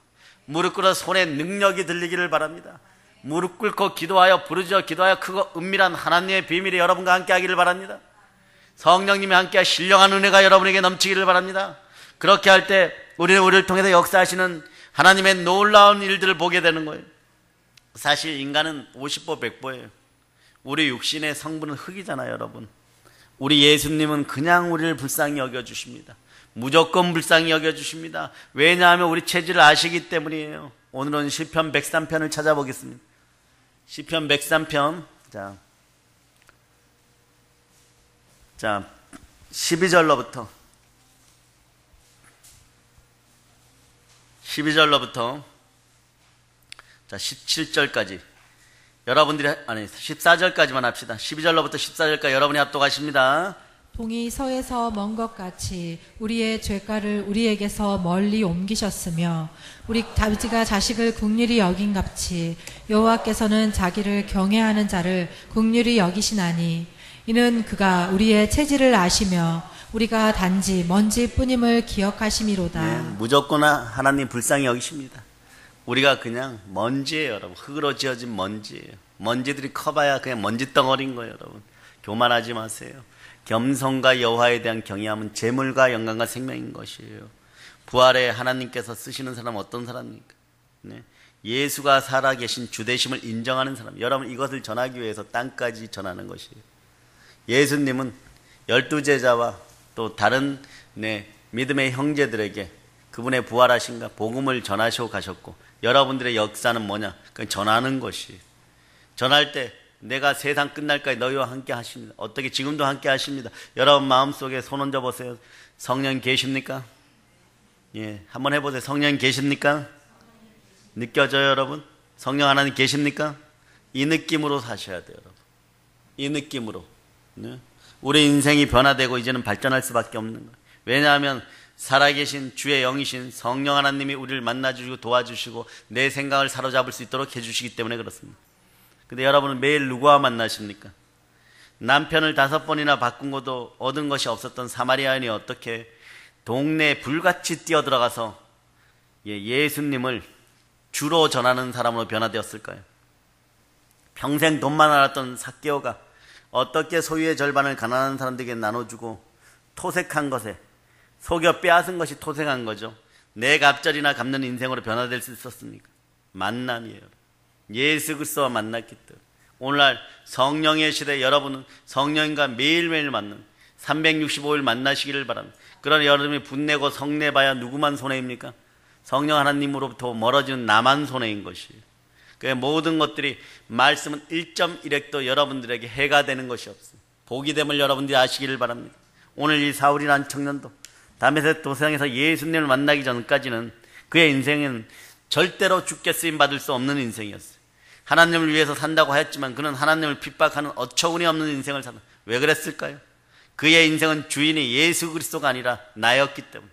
무릎 꿇어 손에 능력이 들리기를 바랍니다. 무릎 꿇고 기도하여 부르짖어 기도하여 크고 은밀한 하나님의 비밀이 여러분과 함께 하기를 바랍니다. 성령님이 함께 신령한 은혜가 여러분에게 넘치기를 바랍니다. 그렇게 할 때 우리는 우리를 통해서 역사하시는 하나님의 놀라운 일들을 보게 되는 거예요. 사실 인간은 50보 100보예요. 우리 육신의 성분은 흙이잖아요, 여러분. 우리 예수님은 그냥 우리를 불쌍히 여겨주십니다. 무조건 불쌍히 여겨주십니다. 왜냐하면 우리 체질을 아시기 때문이에요. 오늘은 시편 103편을 찾아보겠습니다. 시편 103편 자 12절로부터 자 17절까지 여러분들이 14절까지만 합시다. 12절로부터 14절까지 여러분이 합독하십니다. 동이 서에서 먼 것 같이 우리의 죄가를 우리에게서 멀리 옮기셨으며 우리 다윗이가 자식을 국률이 여긴같이 여호와께서는 자기를 경외하는 자를 국률이 여기시나니 이는 그가 우리의 체질을 아시며 우리가 단지 먼지뿐임을 기억하심이로다. 네, 무조건 하나님 불쌍히 여기십니다. 우리가 그냥 먼지예요, 여러분. 흙으로 지어진 먼지예요. 먼지들이 커봐야 그냥 먼지덩어리인 거예요, 여러분. 교만하지 마세요. 겸손과 여호와에 대한 경외함은 재물과 영광과 생명인 것이에요. 부활에 하나님께서 쓰시는 사람은 어떤 사람입니까? 네. 예수가 살아계신 주되심을 인정하는 사람. 여러분 이것을 전하기 위해서 땅까지 전하는 것이에요. 예수님은 12제자와 또 다른 믿음의 형제들에게 그분의 부활하신가 복음을 전하시고 가셨고 여러분들의 역사는 뭐냐? 그냥 전하는 것이에요. 전할 때 내가 세상 끝날까지 너희와 함께 하십니다. 어떻게 지금도 함께 하십니다. 여러분 마음속에 손 얹어 보세요. 성령 계십니까? 예, 한번 해보세요. 성령 계십니까? 느껴져요, 여러분? 성령 하나님 계십니까? 이 느낌으로 사셔야 돼요, 여러분. 이 느낌으로. 네? 우리 인생이 변화되고 이제는 발전할 수밖에 없는 거예요. 왜냐하면 살아계신 주의 영이신 성령 하나님이 우리를 만나주시고 도와주시고 내 생각을 사로잡을 수 있도록 해주시기 때문에 그렇습니다. 근데 여러분은 매일 누구와 만나십니까? 남편을 5번이나 바꾼 것도 얻은 것이 없었던 사마리아인이 어떻게 동네에 불같이 뛰어들어가서 예수님을 주로 전하는 사람으로 변화되었을까요? 평생 돈만 알았던 삭개오가 어떻게 소유의 절반을 가난한 사람들에게 나눠주고 토색한 것에 속여 빼앗은 것이 토색한 거죠. 내 갑절이나 갚는 인생으로 변화될 수 있었습니까? 만남이에요. 예수 그리스도와 만났기 때문에 오늘날 성령의 시대 여러분은 성령과 매일매일 만나는 365일 만나시기를 바랍니다. 그러나 여러분이 분내고 성내봐야 누구만 손해입니까? 성령 하나님으로부터 멀어지는 나만 손해인 것이에요. 그 모든 것들이 말씀은 1.1핵도 여러분들에게 해가 되는 것이 없어요. 복이 됨을 여러분들이 아시기를 바랍니다. 오늘 이 사울이라는 청년도 다메섹 도상에서 예수님을 만나기 전까지는 그의 인생은 절대로 죽게 쓰임받을 수 없는 인생이었어요. 하나님을 위해서 산다고 하였지만 그는 하나님을 핍박하는 어처구니 없는 인생을 산다. 왜 그랬을까요? 그의 인생은 주인이 예수 그리스도가 아니라 나였기 때문에,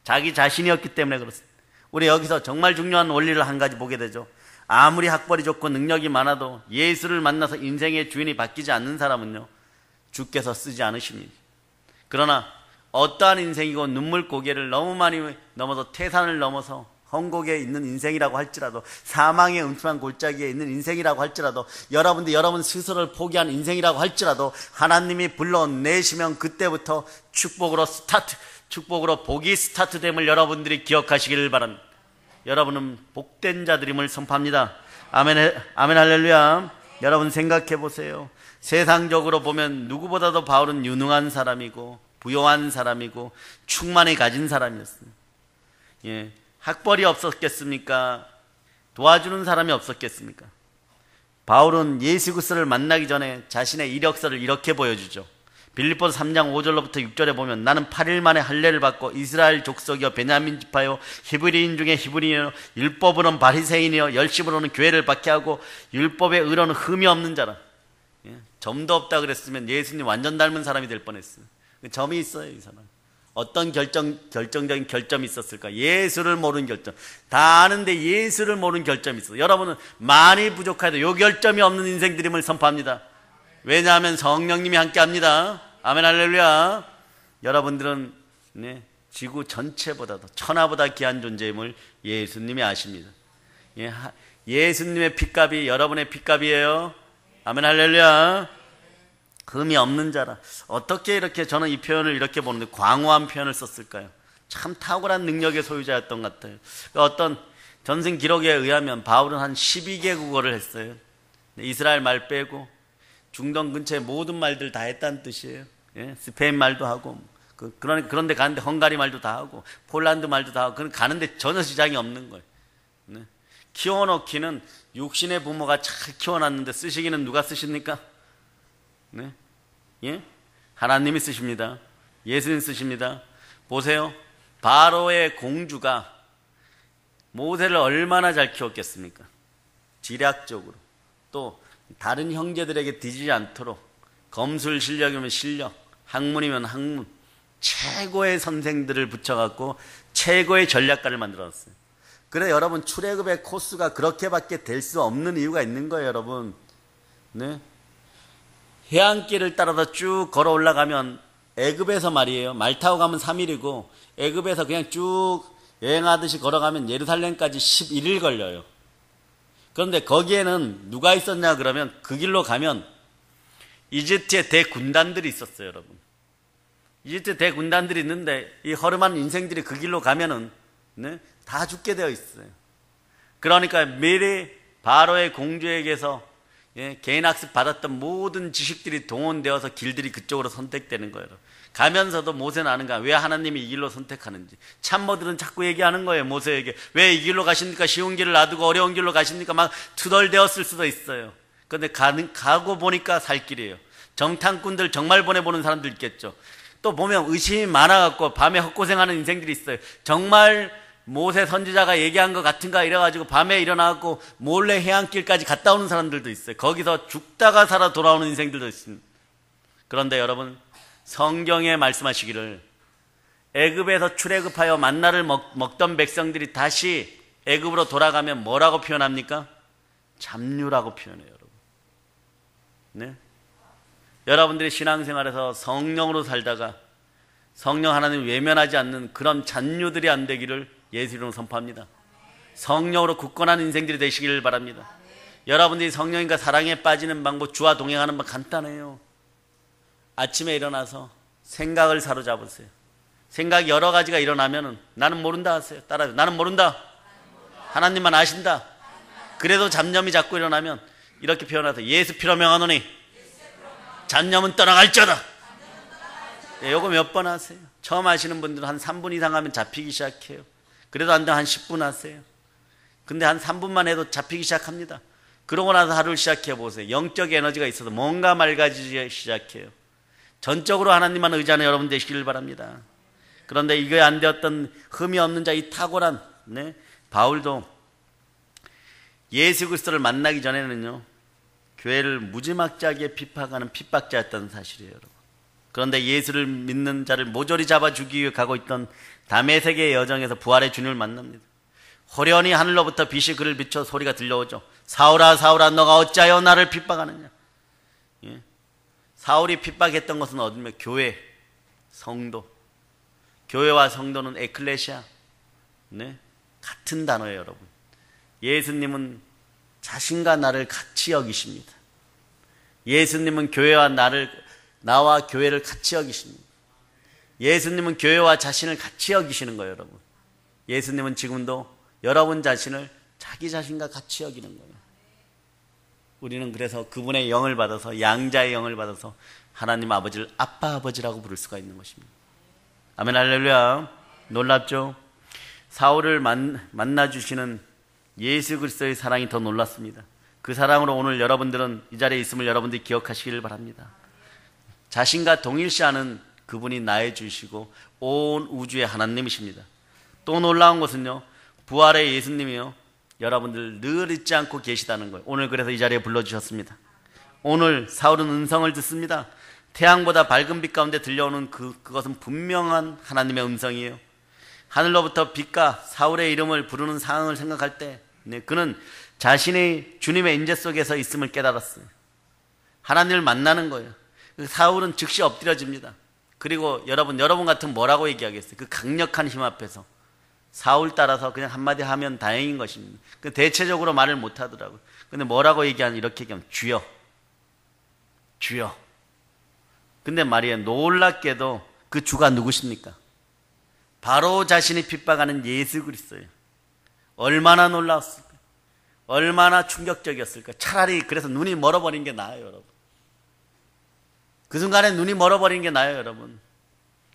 자기 자신이었기 때문에 그렇습니다. 우리 여기서 정말 중요한 원리를 한 가지 보게 되죠. 아무리 학벌이 좋고 능력이 많아도 예수를 만나서 인생의 주인이 바뀌지 않는 사람은요, 주께서 쓰지 않으십니다. 그러나 어떠한 인생이고 눈물 고개를 너무 많이 넘어서 태산을 넘어서 헝곡에 있는 인생이라고 할지라도, 사망의 음침한 골짜기에 있는 인생이라고 할지라도, 여러분 스스로를 포기한 인생이라고 할지라도 하나님이 불러내시면 그때부터 축복으로 복이 스타트됨을 여러분들이 기억하시기를 바랍니다. 여러분은 복된 자들임을 선포합니다. 아멘, 아멘, 할렐루야. 여러분 생각해 보세요. 세상적으로 보면 누구보다도 바울은 유능한 사람이고 부요한 사람이고 충만히 가진 사람이었습니다. 예, 학벌이 없었겠습니까? 도와주는 사람이 없었겠습니까? 바울은 예수 그리스도를 만나기 전에 자신의 이력서를 이렇게 보여주죠. 빌립보서 3장 5절로부터 6절에 보면 나는 8일 만에 할례를 받고 이스라엘 족속이요 베냐민 지파요 히브리인 중에 히브리인이요 율법으로는 바리새인이요 열심으로는 교회를 박해하고 율법의 의로는 흠이 없는 자라. 예, 점도 없다 그랬으면 예수님 완전 닮은 사람이 될 뻔했어요. 점이 있어요, 이 사람. 어떤 결정적인 결점이 있었을까? 예수를 모르는 결점. 다 아는데 예수를 모르는 결점이 있어요. 여러분은 많이 부족해도 이 결점이 없는 인생들임을 선포합니다. 왜냐하면 성령님이 함께합니다. 아멘, 할렐루야. 여러분들은 지구 전체보다도 천하보다 귀한 존재임을 예수님이 아십니다. 예수님의 핏값이 여러분의 핏값이에요. 아멘, 할렐루야. 흠이 없는 자라. 어떻게 이렇게 저는 이 표현을 이렇게 보는데 광호한 표현을 썼을까요? 참 탁월한 능력의 소유자였던 것 같아요. 어떤 전승 기록에 의하면 바울은 한 12개 국어를 했어요. 이스라엘 말 빼고 중동 근처의 모든 말들 다 했다는 뜻이에요. 예? 스페인 말도 하고 그런데 가는데 헝가리 말도 다 하고 폴란드 말도 다 하고 가는데 전혀 지장이 없는 거예요. 네? 키워놓기는 육신의 부모가 잘 키워놨는데 쓰시기는 누가 쓰십니까? 네? 예? 하나님이 쓰십니다. 예수님 쓰십니다. 보세요. 바로의 공주가 모세를 얼마나 잘 키웠겠습니까? 지략적으로. 또 다른 형제들에게 뒤지지 않도록 검술 실력이면 실력, 학문이면 학문, 최고의 선생들을 붙여갖고 최고의 전략가를 만들었어요. 그래 여러분 출애굽의 코스가 그렇게밖에 될 수 없는 이유가 있는 거예요, 여러분. 네? 해안길을 따라서 쭉 걸어 올라가면 애굽에서 말이에요. 말 타고 가면 3일이고 애굽에서 그냥 쭉 여행하듯이 걸어가면 예루살렘까지 11일 걸려요. 그런데 거기에는 누가 있었냐 그러면 그 길로 가면 이집트의 대군단들이 있었어요, 여러분. 이집트 대군단들이 있는데 이 허름한 인생들이 그 길로 가면은 다 죽게 되어 있어요. 그러니까 미리 바로의 공주에게서 개인 학습 받았던 모든 지식들이 동원되어서 길들이 그쪽으로 선택되는 거예요. 가면서도 모세는 아는가? 왜 하나님이 이 길로 선택하는지. 참모들은 자꾸 얘기하는 거예요, 모세에게. 왜 이 길로 가십니까? 쉬운 길을 놔두고 어려운 길로 가십니까? 막 투덜대었을 수도 있어요. 그런데 가고 보니까 살 길이에요. 정탐꾼들 정말 보내보는 사람들 있겠죠. 또 보면 의심이 많아갖고 밤에 헛고생하는 인생들이 있어요. 정말 모세 선지자가 얘기한 것 같은가 이래가지고 밤에 일어나갖고 몰래 해안길까지 갔다 오는 사람들도 있어요. 거기서 죽다가 살아 돌아오는 인생들도 있습니다. 그런데 여러분, 성경에 말씀하시기를 애굽에서 출애굽하여 만나를 먹던 백성들이 다시 애굽으로 돌아가면 뭐라고 표현합니까? 잡류라고 표현해요, 여러분. 네? 여러분들이 신앙생활에서 성령으로 살다가 성령 하나님을 외면하지 않는 그런 잔류들이 안 되기를 예수 이름으로 선포합니다. 성령으로 굳건한 인생들이 되시기를 바랍니다. 여러분들이 성령님과 사랑에 빠지는 방법, 주와 동행하는 방법 간단해요. 아침에 일어나서 생각을 사로잡으세요. 생각이 여러 가지가 일어나면 나는 모른다 하세요. 따라하세요. 나는 모른다. 하나님만 아신다. 그래도 잡념이 자꾸 일어나면 이렇게 표현하세요. 예수 피로 명하노니 잡념은 떠나갈지어다. 요거 몇 번 하세요? 처음 하시는 분들은 한 3분 이상 하면 잡히기 시작해요. 그래도 안 되면 한 10분 하세요. 근데 한 3분만 해도 잡히기 시작합니다. 그러고 나서 하루를 시작해 보세요. 영적 에너지가 있어서 뭔가 맑아지기 시작해요. 전적으로 하나님만 의지하는 여러분 되시기를 바랍니다. 그런데 이게 안 되었던 흠이 없는 자, 이 탁월한 바울도 예수 그리스도를 만나기 전에는요, 교회를 무지막지하게 핍박하는 핍박자였다는 사실이에요, 여러분. 그런데 예수를 믿는 자를 모조리 잡아 죽이기 위해 가고 있던 다메섹의 여정에서 부활의 주님을 만납니다. 호련히 하늘로부터 빛이 그를 비춰 소리가 들려오죠. 사울아 사울아 너가 어찌하여 나를 핍박하느냐. 예? 사울이 핍박했던 것은 어디며? 교회, 성도. 교회와 성도는 에클레시아, 네? 같은 단어예요, 여러분. 예수님은 자신과 나를 같이 여기십니다. 예수님은 나와 교회를 같이 여기십니다. 예수님은 교회와 자신을 같이 여기시는 거예요, 여러분. 예수님은 지금도 여러분 자신을 자기 자신과 같이 여기는 거예요. 우리는 그래서 그분의 영을 받아서, 양자의 영을 받아서 하나님 아버지를 아빠 아버지라고 부를 수가 있는 것입니다. 아멘, 할렐루야. 놀랍죠? 사울을 만나주시는 예수 그리스도의 사랑이 더 놀랐습니다. 그 사랑으로 오늘 여러분들은 이 자리에 있음을 여러분들이 기억하시기를 바랍니다. 자신과 동일시하는 그분이 나의 주시고 온 우주의 하나님이십니다. 또 놀라운 것은요, 부활의 예수님이요, 여러분들 늘 잊지 않고 계시다는 거예요. 오늘 그래서 이 자리에 불러주셨습니다. 오늘 사울은 음성을 듣습니다. 태양보다 밝은 빛 가운데 들려오는 그것은 분명한 하나님의 음성이에요. 하늘로부터 빛과 사울의 이름을 부르는 상황을 생각할 때 그는 자신의 주님의 인재 속에서 있음을 깨달았어요. 하나님을 만나는 거예요. 사울은 즉시 엎드려집니다. 그리고 여러분 같으면 뭐라고 얘기하겠어요? 그 강력한 힘 앞에서 사울 따라서 그냥 한마디 하면 다행인 것입니다. 대체적으로 말을 못 하더라고요. 근데 뭐라고 얘기하는, 이렇게 얘기하면 주여, 주여. 근데 말이에요, 놀랍게도 그 주가 누구십니까? 바로 자신이 핍박하는 예수 그리스도예요. 얼마나 놀라웠을까? 얼마나 충격적이었을까? 차라리 그래서 눈이 멀어버린 게 나아요, 여러분. 그 순간에 눈이 멀어버린 게 나아요, 여러분.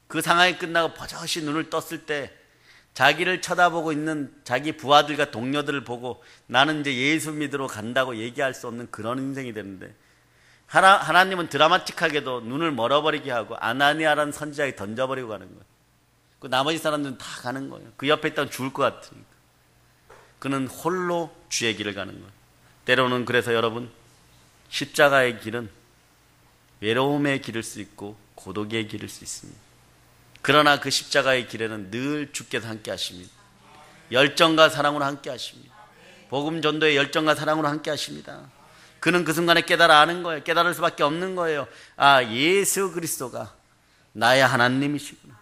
그 상황이 끝나고 버젓이 눈을 떴을 때 자기를 쳐다보고 있는 자기 부하들과 동료들을 보고 나는 이제 예수 믿으러 간다고 얘기할 수 없는 그런 인생이 되는데, 하나님은 드라마틱하게도 눈을 멀어버리게 하고 아나니아라는 선지자에게 던져버리고 가는 거예요. 그 나머지 사람들은 다 가는 거예요. 그 옆에 있다면 죽을 것 같으니까. 그는 홀로 주의 길을 가는 거예요. 때로는 그래서 여러분, 십자가의 길은 외로움의 길일 수 있고 고독의 길일 수 있습니다. 그러나 그 십자가의 길에는 늘 주께서 함께 하십니다. 열정과 사랑으로 함께 하십니다. 복음 전도의 열정과 사랑으로 함께 하십니다. 그는 그 순간에 깨달아 아는 거예요. 깨달을 수밖에 없는 거예요. 아, 예수 그리스도가 나의 하나님이시구나.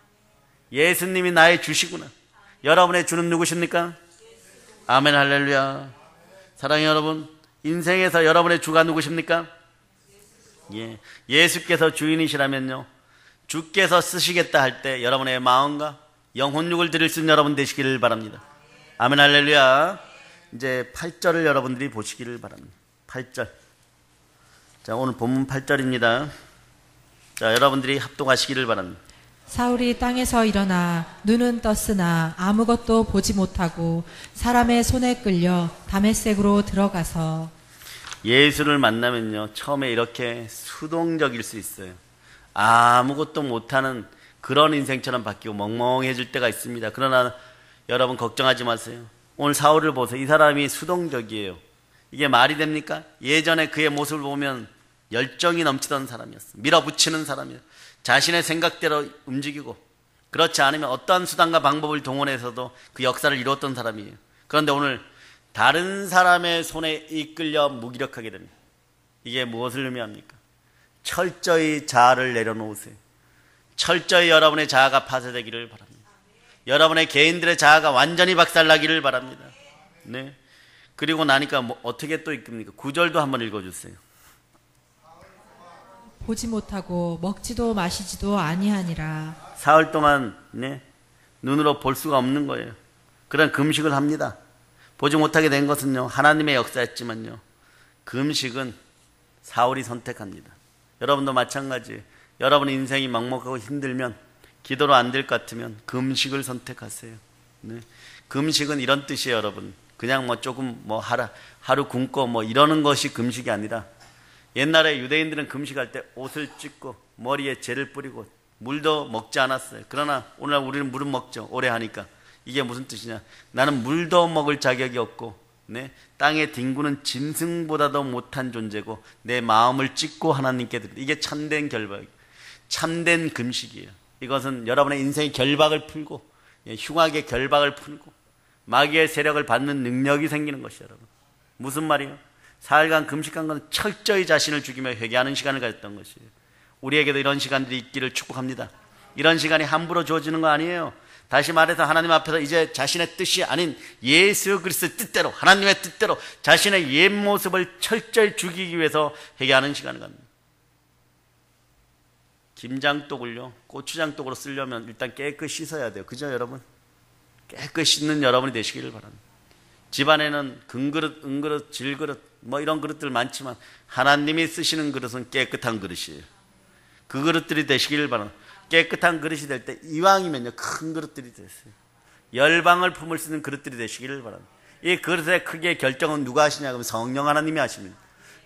예수님이 나의 주시구나. 여러분의 주는 누구십니까? 아멘, 할렐루야. 사랑해요, 여러분. 인생에서 여러분의 주가 누구십니까? 예, 예수께서 주인이시라면요, 주께서 쓰시겠다 할 때 여러분의 마음과 영혼육을 드릴 수 있는 여러분 되시기를 바랍니다. 아멘, 할렐루야. 이제 8절을 여러분들이 보시기를 바랍니다. 8절. 자, 오늘 본문 8절입니다. 자, 여러분들이 합독하시기를 바랍니다. 사울이 땅에서 일어나 눈은 떴으나 아무것도 보지 못하고 사람의 손에 끌려 다메섹으로 들어가서. 예수를 만나면요, 처음에 이렇게 수동적일 수 있어요. 아무것도 못하는 그런 인생처럼 바뀌고 멍멍해질 때가 있습니다. 그러나 여러분 걱정하지 마세요. 오늘 사울을 보세요. 이 사람이 수동적이에요. 이게 말이 됩니까? 예전에 그의 모습을 보면 열정이 넘치던 사람이었어요. 밀어붙이는 사람이에요. 자신의 생각대로 움직이고, 그렇지 않으면 어떠한 수단과 방법을 동원해서도 그 역사를 이루었던 사람이에요. 그런데 오늘 다른 사람의 손에 이끌려 무기력하게 됩니다. 이게 무엇을 의미합니까? 철저히 자아를 내려놓으세요. 철저히 여러분의 자아가 파쇄되기를 바랍니다. 여러분의 개인들의 자아가 완전히 박살나기를 바랍니다. 네. 그리고 나니까 어떻게 또 읽습니까? 9절도 한번 읽어주세요. 보지 못하고 먹지도 마시지도 아니하니라. 사흘 동안 눈으로 볼 수가 없는 거예요. 그런 금식을 합니다. 보지 못하게 된 것은요, 하나님의 역사였지만요, 금식은 사울이 선택합니다. 여러분도 마찬가지예요. 여러분 인생이 막막하고 힘들면, 기도로 안 될 것 같으면 금식을 선택하세요. 네. 금식은 이런 뜻이에요, 여러분. 그냥 뭐 조금 뭐 하루 굶고 뭐 이러는 것이 금식이 아니라, 옛날에 유대인들은 금식할 때 옷을 찢고 머리에 재를 뿌리고 물도 먹지 않았어요. 그러나 오늘 우리는 물은 먹죠. 오래 하니까. 이게 무슨 뜻이냐? 나는 물도 먹을 자격이 없고, 네? 땅에 뒹구는 짐승보다도 못한 존재고, 내 마음을 찢고 하나님께 드리고, 이게 참된 결박, 참된 금식이에요. 이것은 여러분의 인생의 결박을 풀고, 흉악의 결박을 풀고 마귀의 세력을 받는 능력이 생기는 것이에요. 여러분, 무슨 말이에요? 사흘간 금식한 건 철저히 자신을 죽이며 회개하는 시간을 가졌던 것이에요. 우리에게도 이런 시간들이 있기를 축복합니다. 이런 시간이 함부로 주어지는 거 아니에요. 다시 말해서 하나님 앞에서 이제 자신의 뜻이 아닌 예수 그리스도의 뜻대로, 하나님의 뜻대로 자신의 옛 모습을 철저히 죽이기 위해서 회개하는 시간을 갖는, 김장독을요 고추장독으로 쓰려면 일단 깨끗이 씻어야 돼요. 그죠 여러분? 깨끗이 씻는 여러분이 되시기를 바랍니다. 집안에는 금그릇, 은그릇, 질그릇 뭐 이런 그릇들 많지만 하나님이 쓰시는 그릇은 깨끗한 그릇이에요. 그 그릇들이 되시기를 바랍니다. 깨끗한 그릇이 될 때 이왕이면요 큰 그릇들이 됐어요. 열방을 품을 수 있는 그릇들이 되시기를 바랍니다. 이 그릇의 크기의 결정은 누가 하시냐 그러면 성령 하나님이 하십니다.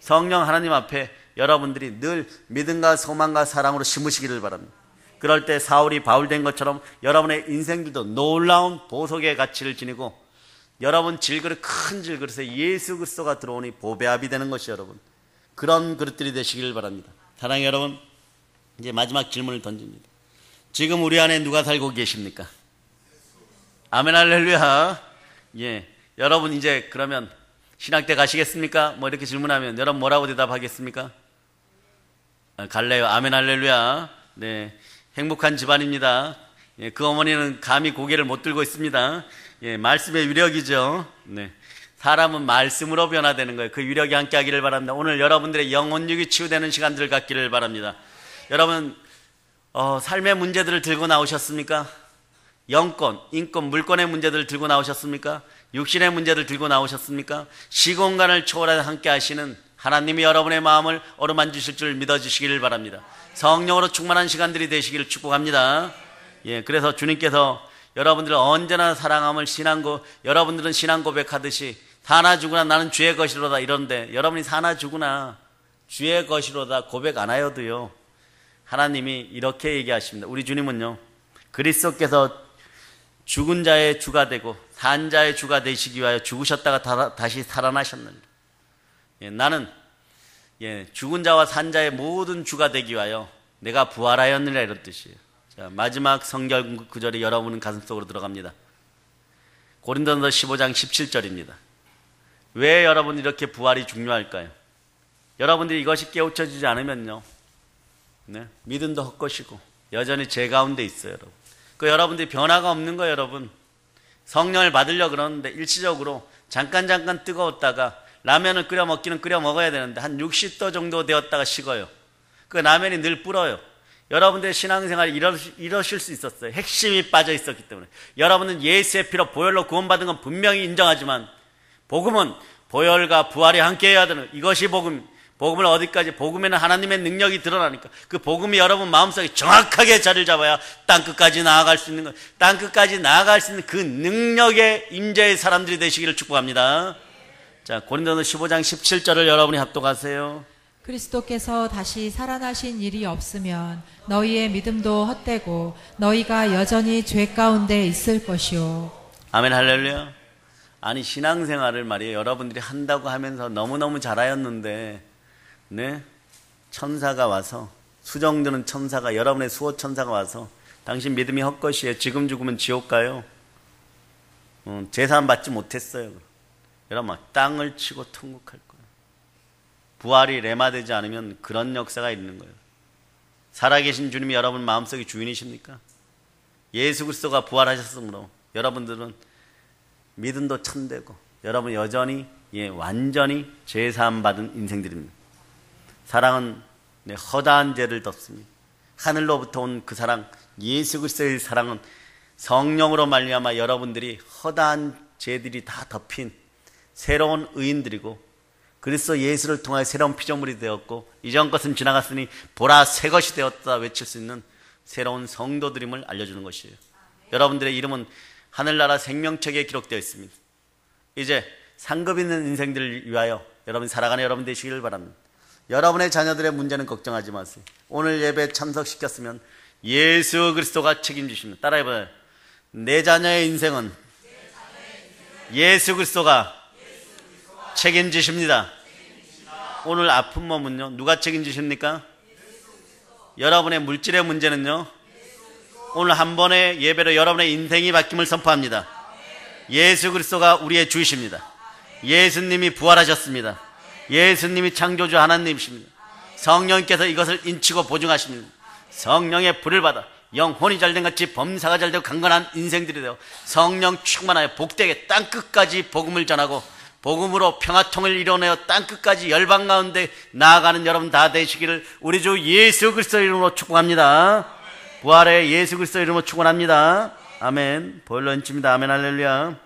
성령 하나님 앞에 여러분들이 늘 믿음과 소망과 사랑으로 심으시기를 바랍니다. 그럴 때 사울이 바울 된 것처럼 여러분의 인생들도 놀라운 보석의 가치를 지니고, 여러분 질그릇, 큰 질그릇에 예수 그리스도가 들어오니 보배합이 되는 것이 여러분, 그런 그릇들이 되시기를 바랍니다. 사랑하는 여러분, 이제 마지막 질문을 던집니다. 지금 우리 안에 누가 살고 계십니까? 아멘 할렐루야. 예, 여러분 이제 그러면 신학대 가시겠습니까? 뭐 이렇게 질문하면 여러분 뭐라고 대답하겠습니까? 갈래요. 아멘 할렐루야. 네, 행복한 집안입니다. 예, 그 어머니는 감히 고개를 못 들고 있습니다. 예, 말씀의 위력이죠. 네, 사람은 말씀으로 변화되는 거예요. 그 위력이 함께 하기를 바랍니다. 오늘 여러분들의 영혼육이 치유되는 시간들을 갖기를 바랍니다. 여러분 삶의 문제들을 들고 나오셨습니까? 영권, 인권, 물권의 문제들을 들고 나오셨습니까? 육신의 문제들을 들고 나오셨습니까? 시공간을 초월해 함께 하시는 하나님이 여러분의 마음을 어루만지실 줄 믿어주시기를 바랍니다. 성령으로 충만한 시간들이 되시기를 축복합니다. 예, 그래서 주님께서 여러분들을 언제나 사랑함을 여러분들은 신앙 고백하듯이 사나 죽으나 나는 주의 것이로다 이런데, 여러분이 사나 죽으나 주의 것이로다 고백 안 하여도요 하나님이 이렇게 얘기하십니다. 우리 주님은요 그리스도께서 죽은 자의 주가 되고 산 자의 주가 되시기 위하여 죽으셨다가 다시 살아나셨느니라. 예, 나는 죽은 자와 산 자의 모든 주가 되기 위하여 내가 부활하였느니라, 이런 뜻이에요. 자, 마지막 성경 구절이 여러분 가슴속으로 들어갑니다. 고린도전서 15장 17절입니다. 왜 여러분 이렇게 부활이 중요할까요? 여러분들이 이것이 깨우쳐지지 않으면요 믿음도 헛것이고 여전히 죄 가운데 있어요. 여러분, 여러분들이 변화가 없는 거예요. 여러분, 성령을 받으려고 그러는데 일시적으로 잠깐 뜨거웠다가 라면을 끓여 먹기는 끓여 먹어야 되는데 한 60도 정도 되었다가 식어요. 그 라면이 늘 불어요. 여러분들의 신앙생활이 이러실 수 있었어요. 핵심이 빠져 있었기 때문에. 여러분은 예수의 피로 보혈로 구원받은 건 분명히 인정하지만 복음은 보혈과 부활이 함께해야 되는, 이것이 복음을 어디까지, 복음에는 하나님의 능력이 드러나니까 그 복음이 여러분 마음속에 정확하게 자리를 잡아야 땅끝까지 나아갈 수 있는 것, 땅끝까지 나아갈 수 있는 그 능력의 임재의 사람들이 되시기를 축복합니다. 자, 고린도서 15장 17절을 여러분이 합독하세요. 그리스도께서 다시 살아나신 일이 없으면 너희의 믿음도 헛되고 너희가 여전히 죄 가운데 있을 것이요. 아멘 할렐루야. 아니, 신앙생활을 말이에요 여러분들이 한다고 하면서 너무너무 잘하였는데 네, 천사가 와서, 수정드는 천사가, 여러분의 수호 천사가 와서 당신 믿음이 헛것이에요, 지금 죽으면 지옥 가요, 제사함 받지 못했어요, 여러분 막 땅을 치고 통곡할 거예요. 부활이 레마되지 않으면 그런 역사가 있는 거예요. 살아계신 주님이 여러분 마음속의 주인이십니까? 예수 그리스도가 부활하셨으므로 여러분들은 믿음도 참되고 여러분 여전히 완전히 제사함 받은 인생들입니다. 사랑은 허다한 죄를 덮습니다. 하늘로부터 온 그 사랑, 예수 그리스도의 사랑은 성령으로 말미암아 여러분들이 허다한 죄들이 다 덮인 새로운 의인들이고 그리스도 예수를 통하여 새로운 피조물이 되었고 이전 것은 지나갔으니 보라 새 것이 되었다 외칠 수 있는 새로운 성도들임을 알려주는 것이에요. 여러분들의 이름은 하늘나라 생명책에 기록되어 있습니다. 이제 상급 있는 인생들을 위하여 여러분이 살아가는 여러분 되시기를 바랍니다. 여러분의 자녀들의 문제는 걱정하지 마세요. 오늘 예배에 참석시켰으면 예수 그리스도가 책임지십니다. 따라해봐요. 내 자녀의 인생은 예수 그리스도가 책임지십니다. 오늘 아픈 몸은요, 누가 책임지십니까? 여러분의 물질의 문제는요, 오늘 한 번의 예배로 여러분의 인생이 바뀜을 선포합니다. 예수 그리스도가 우리의 주이십니다. 예수님이 부활하셨습니다. 예수님이 창조주 하나님이십니다. 성령께서 이것을 인치고 보증하십니다. 성령의 불을 받아 영혼이 잘된 같이 범사가 잘되고 강건한 인생들이 되어 성령 충만하여 복되게 땅끝까지 복음을 전하고 복음으로 평화통을 이뤄내어 땅끝까지 열방 가운데 나아가는 여러분 다 되시기를 우리 주 예수 그리스도 이름으로 축복합니다. 부활의 예수 그리스도 이름으로 축원합니다. 아멘. 보혈로 인칩니다. 아멘 할렐루야.